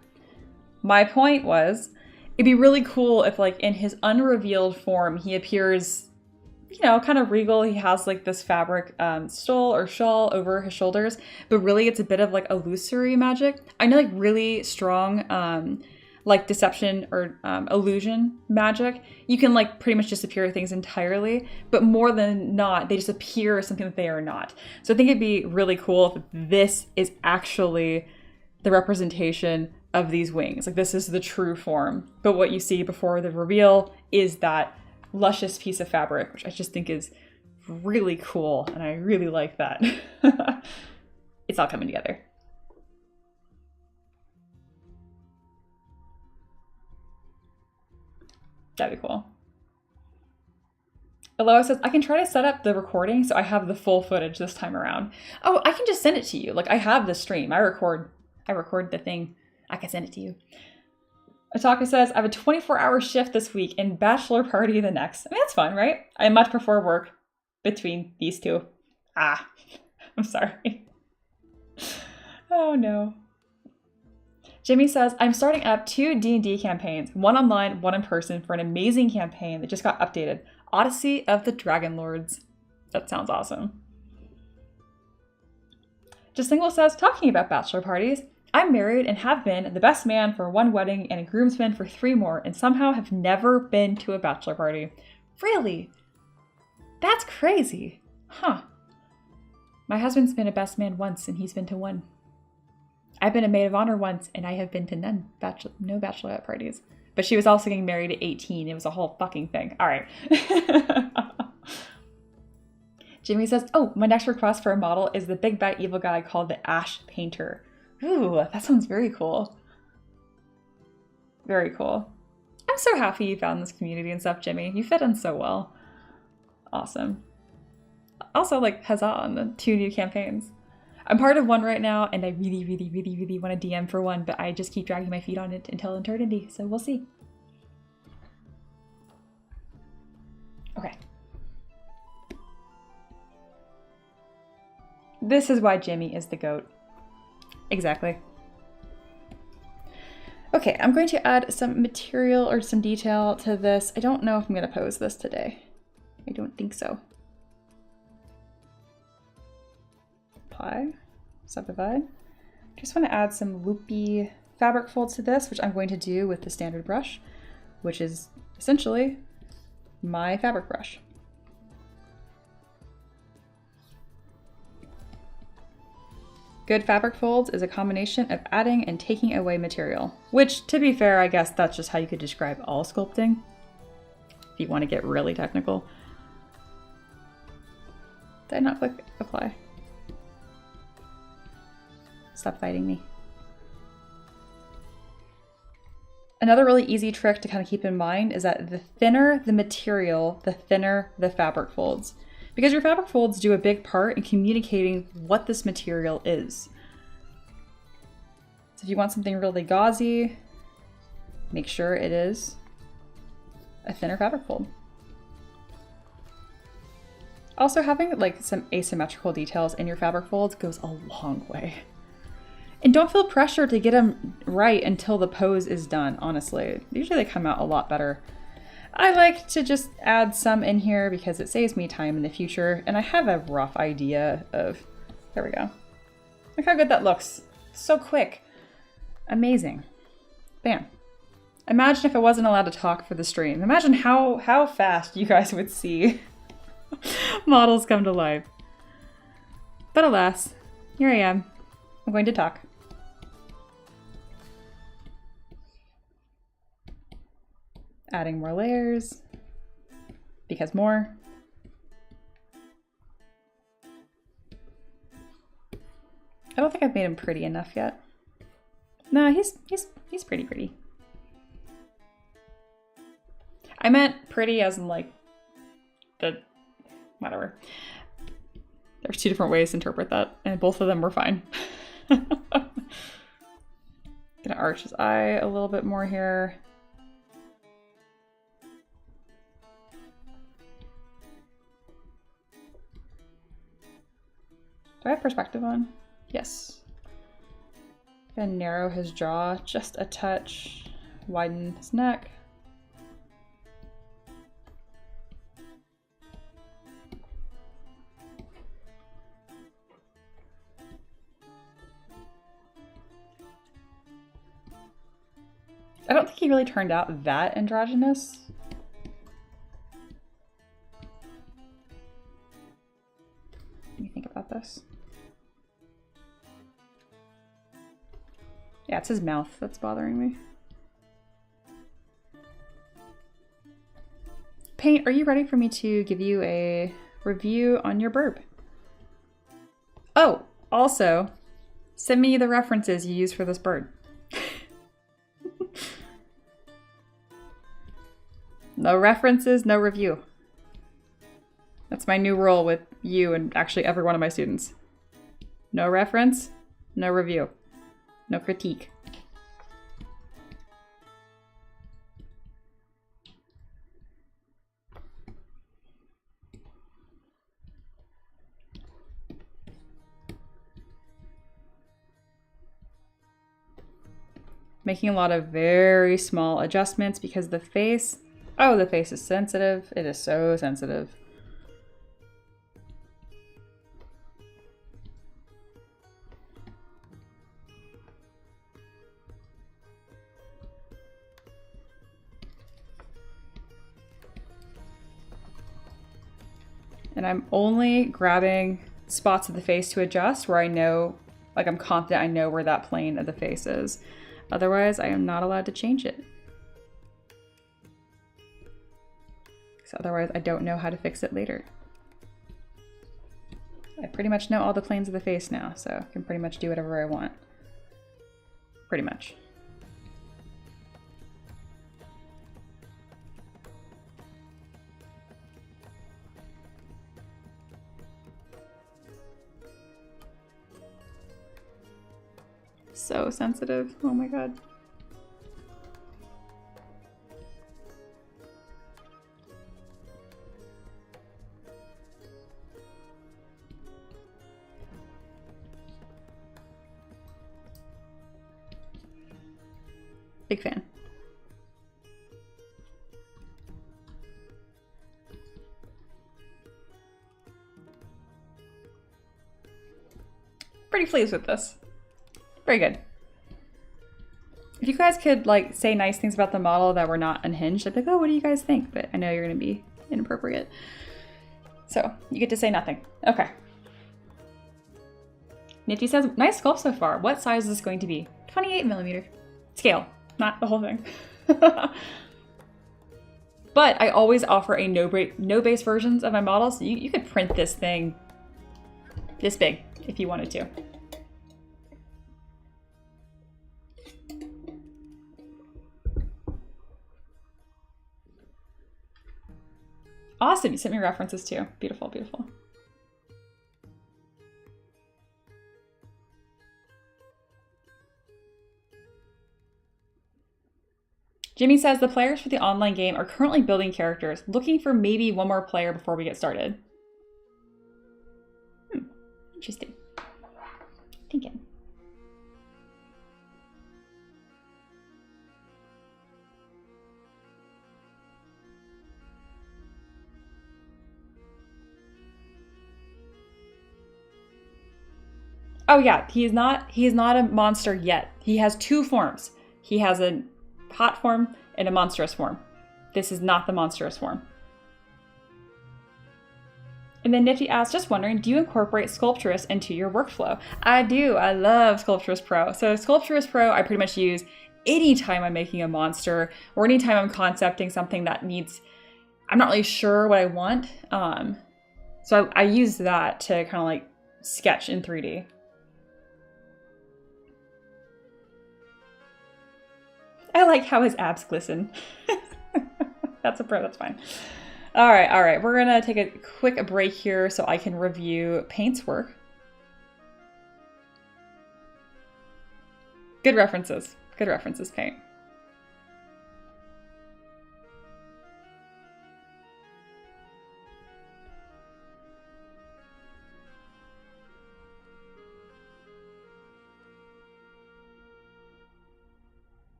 My point was, it'd be really cool if, like, in his unrevealed form, he appears, you know, kind of regal. He has, like, this fabric stole or shawl over his shoulders, but really it's a bit of, like, illusory magic. I know, like, really strong, like, deception or illusion magic. You can, like, pretty much disappear things entirely, but more than not, they just appear as something that they are not. So I think it'd be really cool if this is actually the representation of these wings. Like, this is the true form, but what you see before the reveal is that luscious piece of fabric, which I just think is really cool, and I really like that. It's all coming together. That'd be cool. Aloha says, I can try to set up the recording so I have the full footage this time around. Oh, I can just send it to you. Like, I have the stream. I record the thing. I can send it to you. Otaka says, I have a 24-hour shift this week and bachelor party the next. I mean, that's fun, right? I much prefer work between these two. Ah, I'm sorry. Oh no. Jimmy says, I'm starting up 2 D&D campaigns, one online, one in person, for an amazing campaign that just got updated. Odyssey of the Dragon Lords. That sounds awesome. Just Single says, talking about bachelor parties, I'm married and have been the best man for 1 wedding and a groomsman for 3 more, and somehow have never been to a bachelor party. Really? That's crazy. Huh. My husband's been a best man once and he's been to 1. I've been a maid of honor once, and I have been to no bachelorette parties. But she was also getting married at 18. It was a whole fucking thing. All right. Jimmy says, oh, my next request for a model is the big bad evil guy called the Ash Painter. Ooh, that sounds very cool. Very cool. I'm so happy you found this community and stuff, Jimmy. You fit in so well. Awesome. Also, like, huzzah on the 2 new campaigns. I'm part of one right now, and I really, really, really, really want to DM for one, but I just keep dragging my feet on it until eternity, so we'll see. Okay. This is why Jimmy is the GOAT. Exactly. Okay, I'm going to add some material or some detail to this. I don't know if I'm going to pose this today. I don't think so. Apply, subdivide. Just want to add some loopy fabric folds to this, which I'm going to do with the standard brush, which is essentially my fabric brush. Good fabric folds is a combination of adding and taking away material, which, to be fair, I guess that's just how you could describe all sculpting, if you want to get really technical. Did I not click apply? Stop fighting me. Another really easy trick to kind of keep in mind is that the thinner the material, the thinner the fabric folds. Because your fabric folds do a big part in communicating what this material is. So if you want something really gauzy, make sure it is a thinner fabric fold. Also, having like some asymmetrical details in your fabric folds goes a long way. And don't feel pressure to get them right until the pose is done, honestly. Usually they come out a lot better. I like to just add some in here because it saves me time in the future, and I have a rough idea of... There we go. Look how good that looks. So quick. Amazing. Bam. Imagine if I wasn't allowed to talk for the stream. Imagine how fast you guys would see models come to life. But alas, here I am. I'm going to talk. Adding more layers, because more. I don't think I've made him pretty enough yet. No, he's pretty. I meant pretty as in like the whatever. There's 2 different ways to interpret that, and both of them were fine. Gonna arch his eye a little bit more here. Do I have perspective on? Yes. Gonna narrow his jaw just a touch, widen his neck. I don't think he really turned out that androgynous. Let me think about this. Yeah, it's his mouth that's bothering me. Paint, are you ready for me to give you a review on your burb? Oh, also, send me the references you use for this bird. No references, no review. That's my new rule with you and actually every one of my students. No reference, no review, no critique. Making a lot of very small adjustments because the face, oh, the face is sensitive. It is so sensitive. And I'm only grabbing spots of the face to adjust where I know Like I'm confident I know where that plane of the face is. Otherwise, I am not allowed to change it. So otherwise, I don't know how to fix it later. I pretty much know all the planes of the face now, so I can pretty much do whatever I want. Pretty much. So sensitive. Oh my god. Big fan. Pretty pleased with this. Very good. If you guys could like say nice things about the model that were not unhinged, I'd be like, oh, what do you guys think? But I know you're gonna be inappropriate. So you get to say nothing. Okay. Nifty says, nice sculpt so far. What size is this going to be? 28mm. Scale, not the whole thing. But I always offer a no base versions of my models. So you could print this thing this big if you wanted to. Awesome, you sent me references too. Beautiful, beautiful. Jimmy says the players for the online game are currently building characters, looking for maybe one more player before we get started. Interesting. Thinking. Oh yeah, he is not a monster yet. He has two forms. He has a hot form and a monstrous form. This is not the monstrous form. And then Nifty asks, just wondering, do you incorporate Sculptress into your workflow? I do. I love Sculptress Pro. So Sculptress Pro I pretty much use anytime I'm making a monster or anytime I'm concepting something that needs, I'm not really sure what I want. So I use that to kind of like sketch in 3D. I like how his abs glisten. That's a pro, that's fine. All right. We're gonna take a quick break here so I can review Paint's work. Good references, Paint.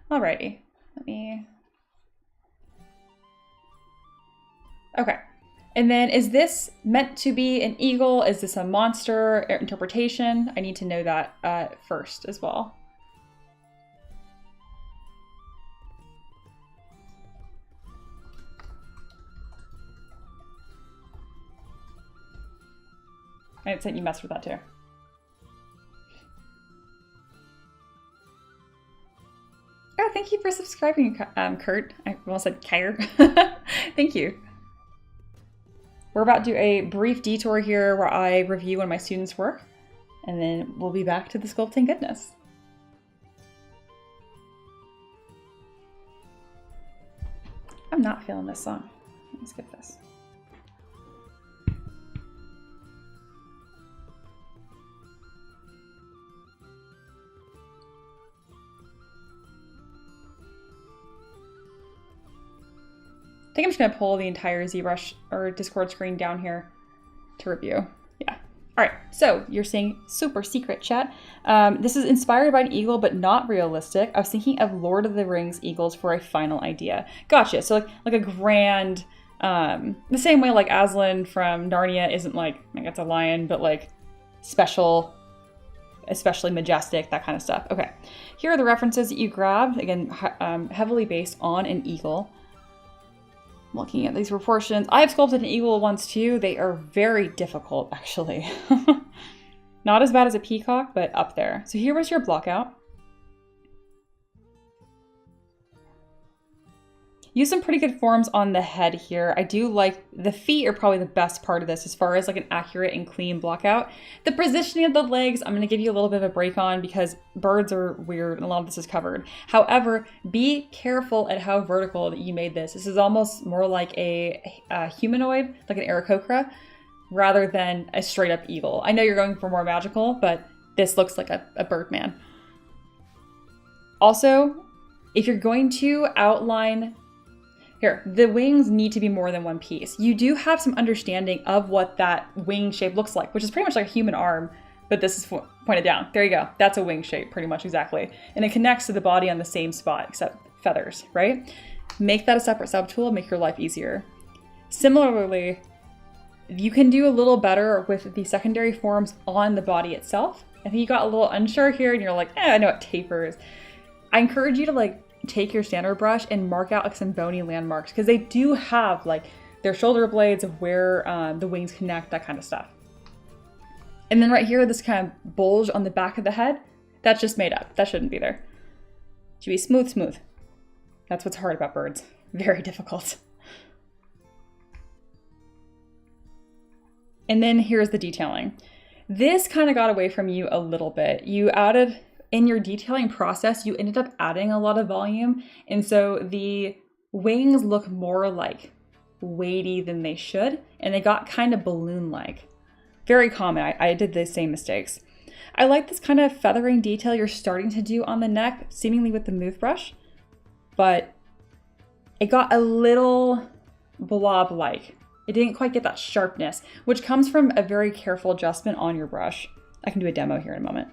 Alrighty, okay. And then is this meant to be an eagle? Is this a monster interpretation? I need to know that first as well. I sent you mess with that too. Oh, thank you for subscribing, Kurt. I almost said Kyre. Thank you. We're about to do a brief detour here where I review one of my students' work, and then we'll be back to the sculpting goodness. I'm not feeling this song. Let's skip this. I think I'm just gonna pull the entire ZBrush or Discord screen down here to review. Yeah. All right, so you're seeing super secret chat. This is inspired by an eagle, but not realistic. I was thinking of Lord of the Rings eagles for a final idea. Gotcha, so like a grand, the same way like Aslan from Narnia isn't like it's a lion, but like special, especially majestic, that kind of stuff. Okay, here are the references that you grabbed. Again, heavily based on an eagle. looking at these proportions. I've sculpted an eagle once too. They are very difficult, actually. Not as bad as a peacock, but up there. So here was your block out. Use some pretty good forms on the head here. I do like the feet are probably the best part of this as far as like an accurate and clean block out. The positioning of the legs, I'm gonna give you a little bit of a break on because birds are weird and a lot of this is covered. However, be careful at how vertical that you made this. This is almost more like a humanoid, like an Aarakocra, rather than a straight up eagle. I know you're going for more magical, but this looks like a bird man. Also, if you're going to outline here, the wings need to be more than one piece. You do have some understanding of what that wing shape looks like, which is pretty much like a human arm, but this is pointed down. There you go. That's a wing shape, pretty much exactly. And it connects to the body on the same spot, except feathers, right? Make that a separate subtool, make your life easier. Similarly, you can do a little better with the secondary forms on the body itself. I think you got a little unsure here and you're like, I know it tapers. I encourage you to like take your standard brush and mark out like some bony landmarks because they do have like their shoulder blades of where the wings connect, that kind of stuff. And then right here, this kind of bulge on the back of the head, that's just made up. That shouldn't be there. It should be smooth, smooth. That's what's hard about birds. Very difficult. And then here's the detailing. This kind of got away from you a little bit. You added, in your detailing process, you ended up adding a lot of volume. And so the wings look more like weighty than they should. And they got kind of balloon-like. Very common. I did the same mistakes. I like this kind of feathering detail you're starting to do on the neck, seemingly with the move brush. But it got a little blob-like. It didn't quite get that sharpness, which comes from a very careful adjustment on your brush. I can do a demo here in a moment.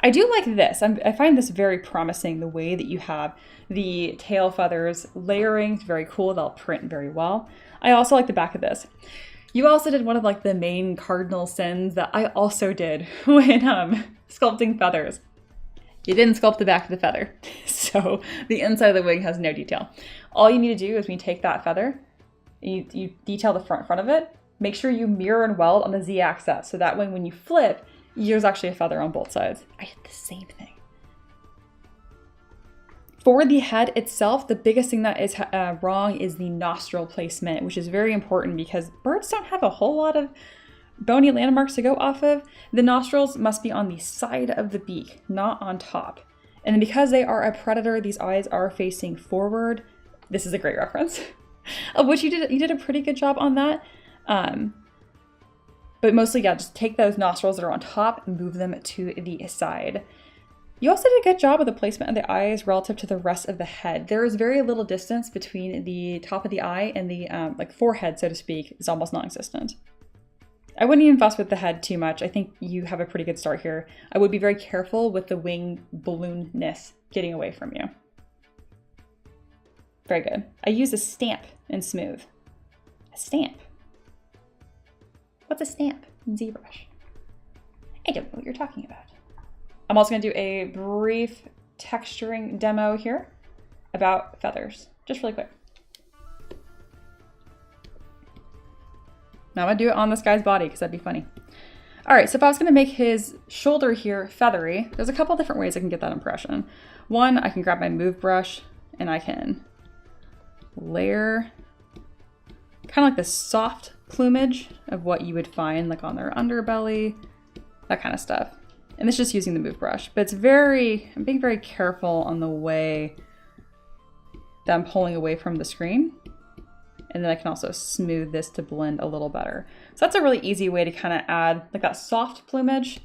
I do like this. I find this very promising, the way that you have the tail feathers layering. It's very cool. They'll print very well. I also like the back of this. You also did one of like the main cardinal sins that I also did when sculpting feathers. You didn't sculpt the back of the feather. So the inside of the wing has no detail. All you need to do is when you take that feather, you detail the front of it, make sure you mirror and weld on the Z-axis. So that way when you flip, there's actually a feather on both sides. I did the same thing. For the head itself, the biggest thing that is wrong is the nostril placement, which is very important because birds don't have a whole lot of bony landmarks to go off of. The nostrils must be on the side of the beak, not on top. And because they are a predator, these eyes are facing forward. This is a great reference, of which you did a pretty good job on that. But mostly, yeah, just take those nostrils that are on top and move them to the side. You also did a good job with the placement of the eyes relative to the rest of the head. There is very little distance between the top of the eye and the like forehead, so to speak. It's almost non-existent. I wouldn't even fuss with the head too much. I think you have a pretty good start here. I would be very careful with the wing balloonness getting away from you. Very good. I used a stamp in smooth. A stamp. What's a stamp in ZBrush? I don't know what you're talking about. I'm also going to do a brief texturing demo here about feathers, just really quick. Now I'm going to do it on this guy's body because that'd be funny. All right, so if I was going to make his shoulder here feathery, there's a couple different ways I can get that impression. One, I can grab my move brush and I can layer kind of like the soft plumage of what you would find like on their underbelly, that kind of stuff. And this is just using the move brush, but I'm being very careful on the way that I'm pulling away from the screen. And then I can also smooth this to blend a little better. So that's a really easy way to kind of add like that soft plumage.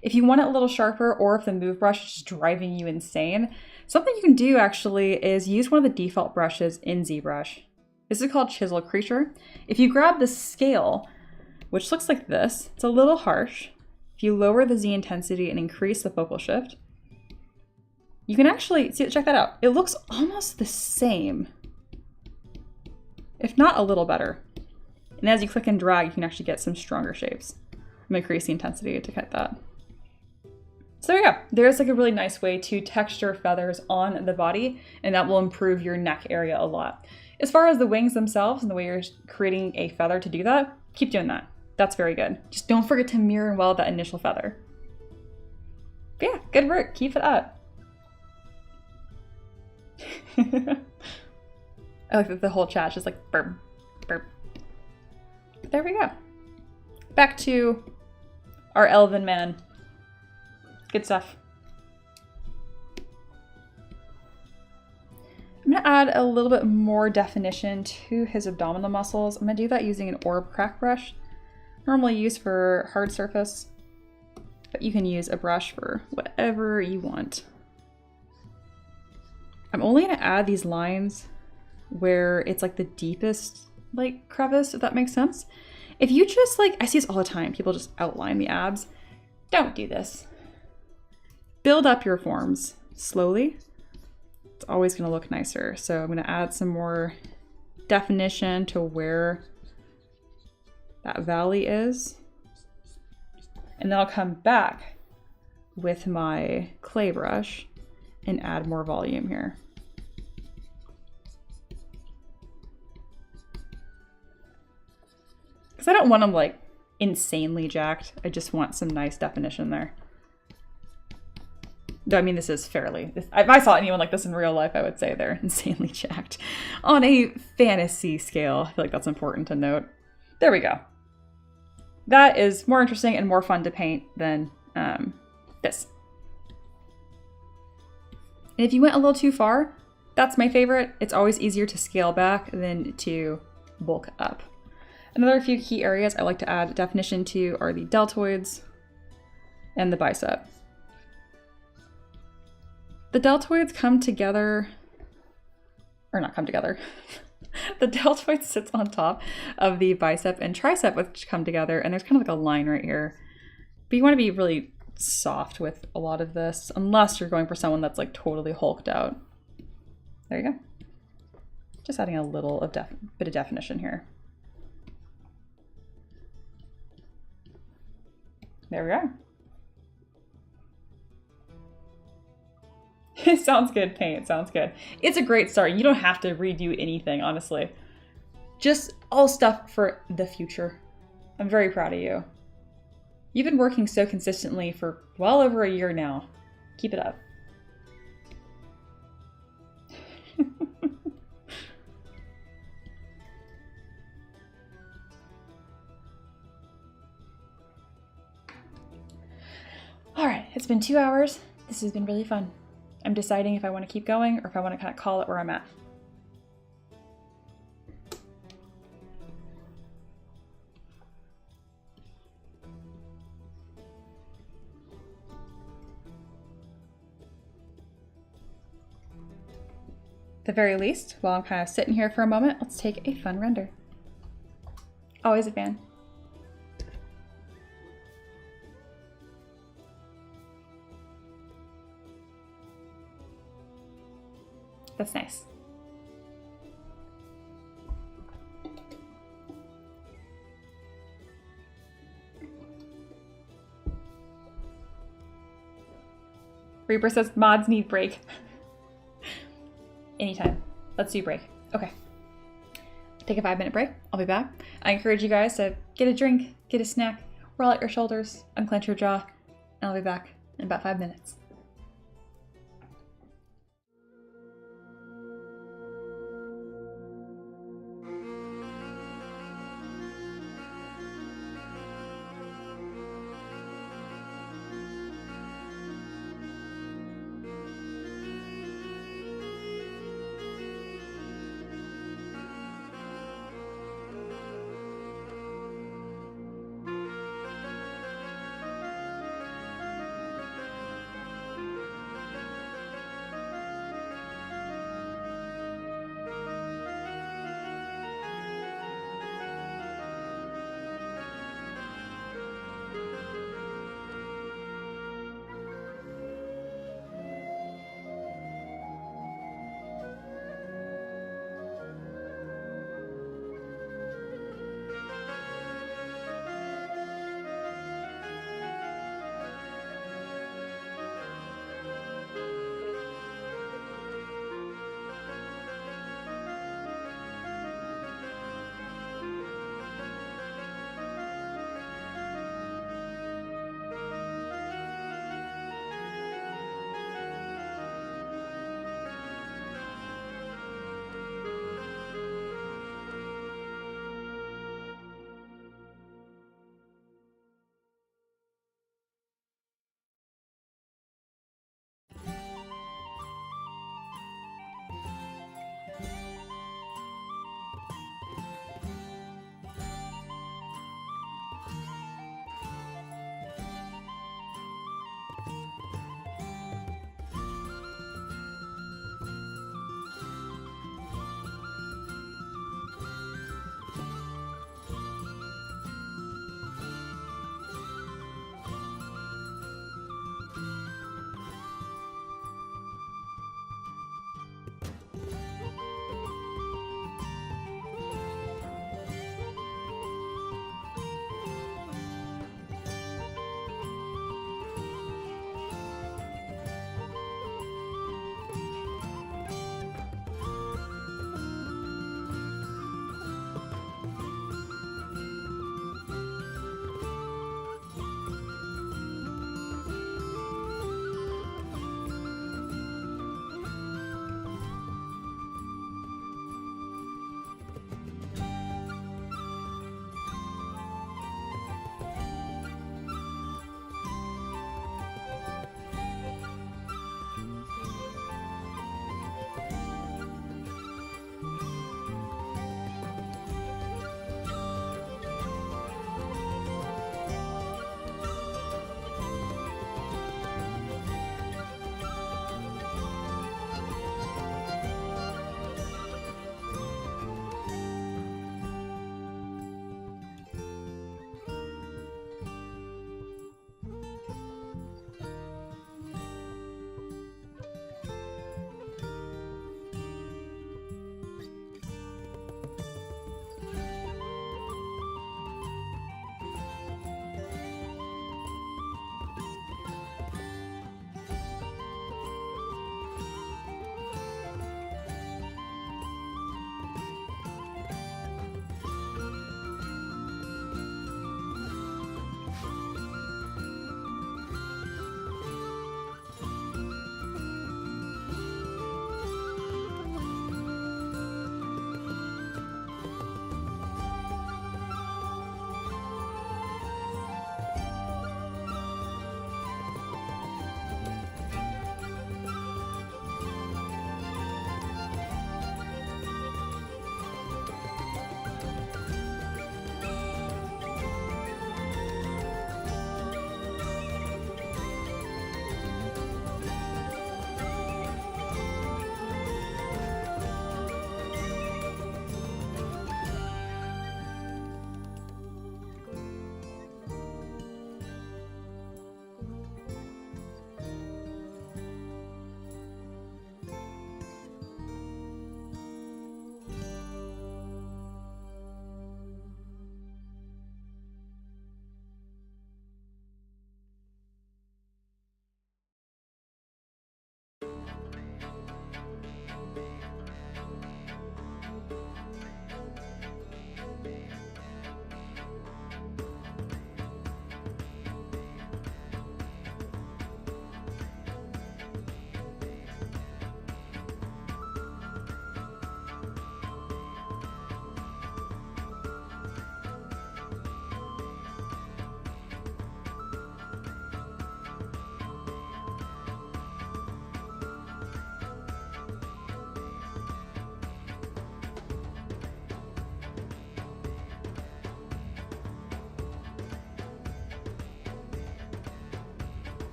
If you want it a little sharper, or if the move brush is just driving you insane, something you can do actually is use one of the default brushes in ZBrush. This is called Chisel Creature. If you grab the scale, which looks like this, it's a little harsh. If you lower the Z intensity and increase the focal shift, you can actually, see, check that out. It looks almost the same, if not a little better. And as you click and drag, you can actually get some stronger shapes. I'm gonna increase the intensity to cut that. So there you go. There's like a really nice way to texture feathers on the body, and that will improve your neck area a lot. As far as the wings themselves and the way you're creating a feather to do that, keep doing that. That's very good. Just don't forget to mirror and weld that initial feather. But yeah, good work. Keep it up. I like that the whole chat's just like burp, burp. There we go. Back to our Elven man. Good stuff. I'm gonna add a little bit more definition to his abdominal muscles. I'm gonna do that using an orb crack brush, normally used for hard surface, but you can use a brush for whatever you want. I'm only gonna add these lines where it's like the deepest like crevice, if that makes sense. If you just like, I see this all the time, people just outline the abs. Don't do this. Build up your forms slowly. It's always gonna look nicer. So I'm gonna add some more definition to where that valley is. And then I'll come back with my clay brush and add more volume here. Because I don't want them like insanely jacked. I just want some nice definition there. Though I mean, this is fairly, if I saw anyone like this in real life, I would say they're insanely jacked. On a fantasy scale, I feel like that's important to note. There we go. That is more interesting and more fun to paint than this. And if you went a little too far, that's my favorite. It's always easier to scale back than to bulk up. Another few key areas I like to add definition to are the deltoids and the bicep. The deltoids come together, or not come together. The deltoid sits on top of the bicep and tricep, which come together, and there's kind of like a line right here. But you want to be really soft with a lot of this, unless you're going for someone that's like totally hulked out. There you go. Just adding a little of bit of definition here. There we are. It sounds good, Paint. Sounds good. It's a great start. You don't have to redo anything, honestly. Just all stuff for the future. I'm very proud of you. You've been working so consistently for well over a year now. Keep it up. All right, it's been 2 hours. This has been really fun. I'm deciding if I want to keep going or if I want to kind of call it where I'm at. At the very least, while I'm kind of sitting here for a moment, let's take a fun render. Always a fan. That's nice. Reaper says mods need break. Anytime. Let's do break. Okay. Take a 5-minute break. I'll be back. I encourage you guys to get a drink, get a snack, roll out your shoulders, unclench your jaw, and I'll be back in about 5 minutes.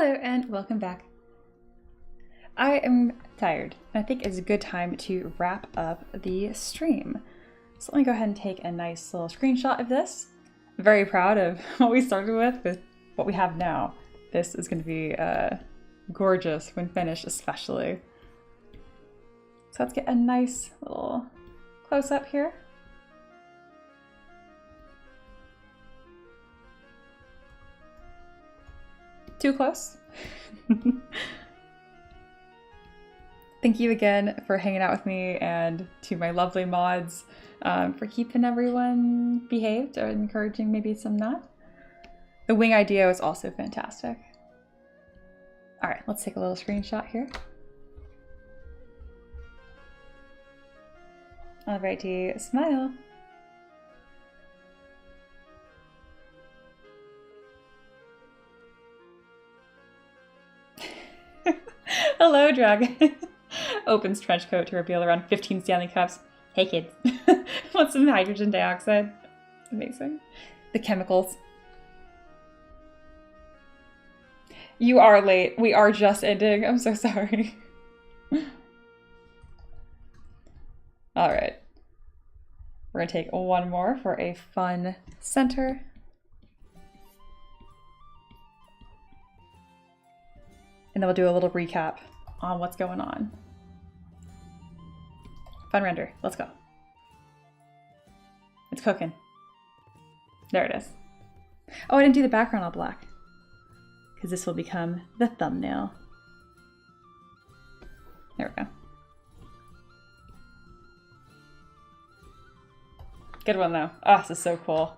Hello and welcome back. I am tired. I think it's a good time to wrap up the stream. So let me go ahead and take a nice little screenshot of this. I'm very proud of what we started with what we have now. This is going to be gorgeous when finished, especially. So let's get a nice little close-up here. Too close. Thank you again for hanging out with me, and to my lovely mods for keeping everyone behaved or encouraging maybe some not. The wing idea was also fantastic. All right, let's take a little screenshot here. Alrighty, smile. Hello, Dragon. Opens trench coat to reveal around 15 Stanley Cups. Hey, kids. Want some hydrogen dioxide? Amazing. The chemicals. You are late. We are just ending. I'm so sorry. All right. We're going to take one more for a fun center. And then we'll do a little recap on what's going on. Fun render. Let's go. It's cooking. There it is. Oh, I didn't do the background all black, because this will become the thumbnail. There we go. Good one though. Oh, this is so cool.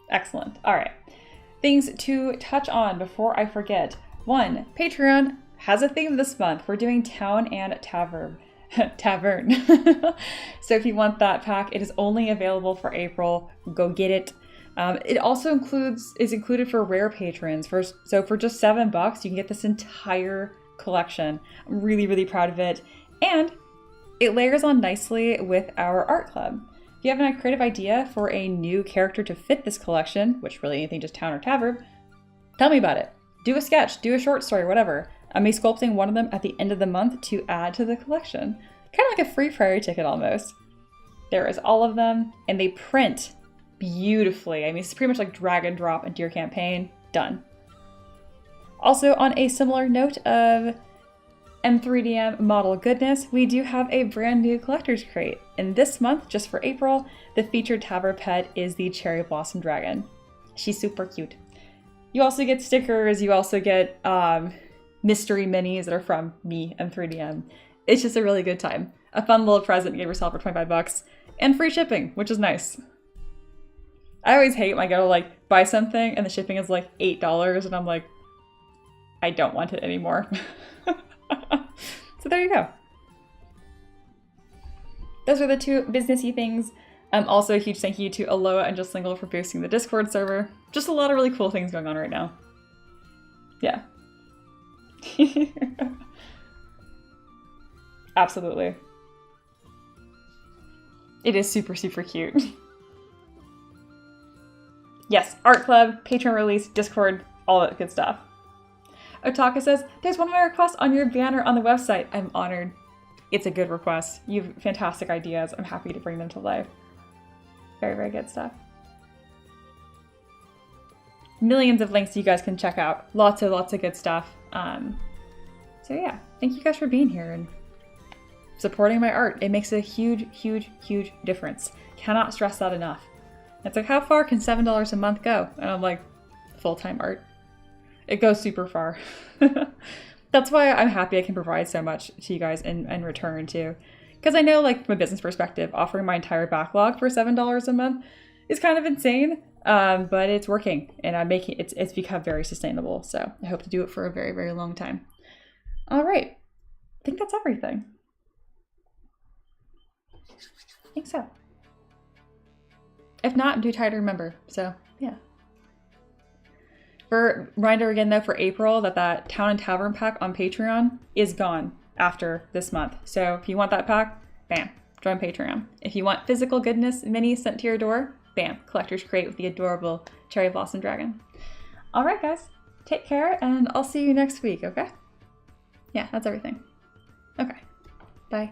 Excellent. All right. Things to touch on before I forget. 1, Patreon has a theme this month. We're doing Town and Tavern. Tavern. So if you want that pack, it is only available for April. Go get it. It also is included for rare patrons. So for just $7, you can get this entire collection. I'm really, really proud of it. And it layers on nicely with our art club. If you have a creative idea for a new character to fit this collection, which really anything just Town or Tavern, tell me about it. Do a sketch, do a short story, whatever. I may sculpting one of them at the end of the month to add to the collection. Kind of like a free prairie ticket almost. There is all of them, and they print beautifully. I mean, it's pretty much like drag and drop into your campaign. Done. Also, on a similar note of M3DM model goodness, we do have a brand new collector's crate. And this month, just for April, the featured Tavern pet is the Cherry Blossom Dragon. She's super cute. You also get stickers, you also get mystery minis that are from me, M3DM. It's just a really good time. A fun little present you give yourself for $25. And free shipping, which is nice. I always hate when I go to like buy something and the shipping is like $8 and I'm like, I don't want it anymore. So there you go. Those are the two businessy things. Also a huge thank you to Aloha and Just Lingle for boosting the Discord server. Just a lot of really cool things going on right now. Yeah. Absolutely. It is super, super cute. Yes, art club, Patreon release, Discord, all that good stuff. Otaka says, there's one of my requests on your banner on the website. I'm honored. It's a good request. You have fantastic ideas. I'm happy to bring them to life. Very, very good stuff. Millions of links you guys can check out. Lots of good stuff. So yeah, thank you guys for being here and supporting my art. It makes a huge, huge, huge difference. Cannot stress that enough. It's like, how far can $7 a month go? And I'm like, full-time art. It goes super far. That's why I'm happy I can provide so much to you guys in return too. Because I know, like, from a business perspective, offering my entire backlog for $7 a month is kind of insane, but it's working, and I'm making it's become very sustainable. So I hope to do it for a very, very long time. All right, I think that's everything. I think so. If not, I'm too tired to remember. So yeah. For reminder again though, for April, that Town and Tavern pack on Patreon is gone after this month. So if you want that pack, bam, join Patreon. If you want physical goodness minis sent to your door, bam, collector's crate with the adorable cherry blossom dragon. All right, guys, take care, and I'll see you next week, okay? Yeah, that's everything. Okay, bye.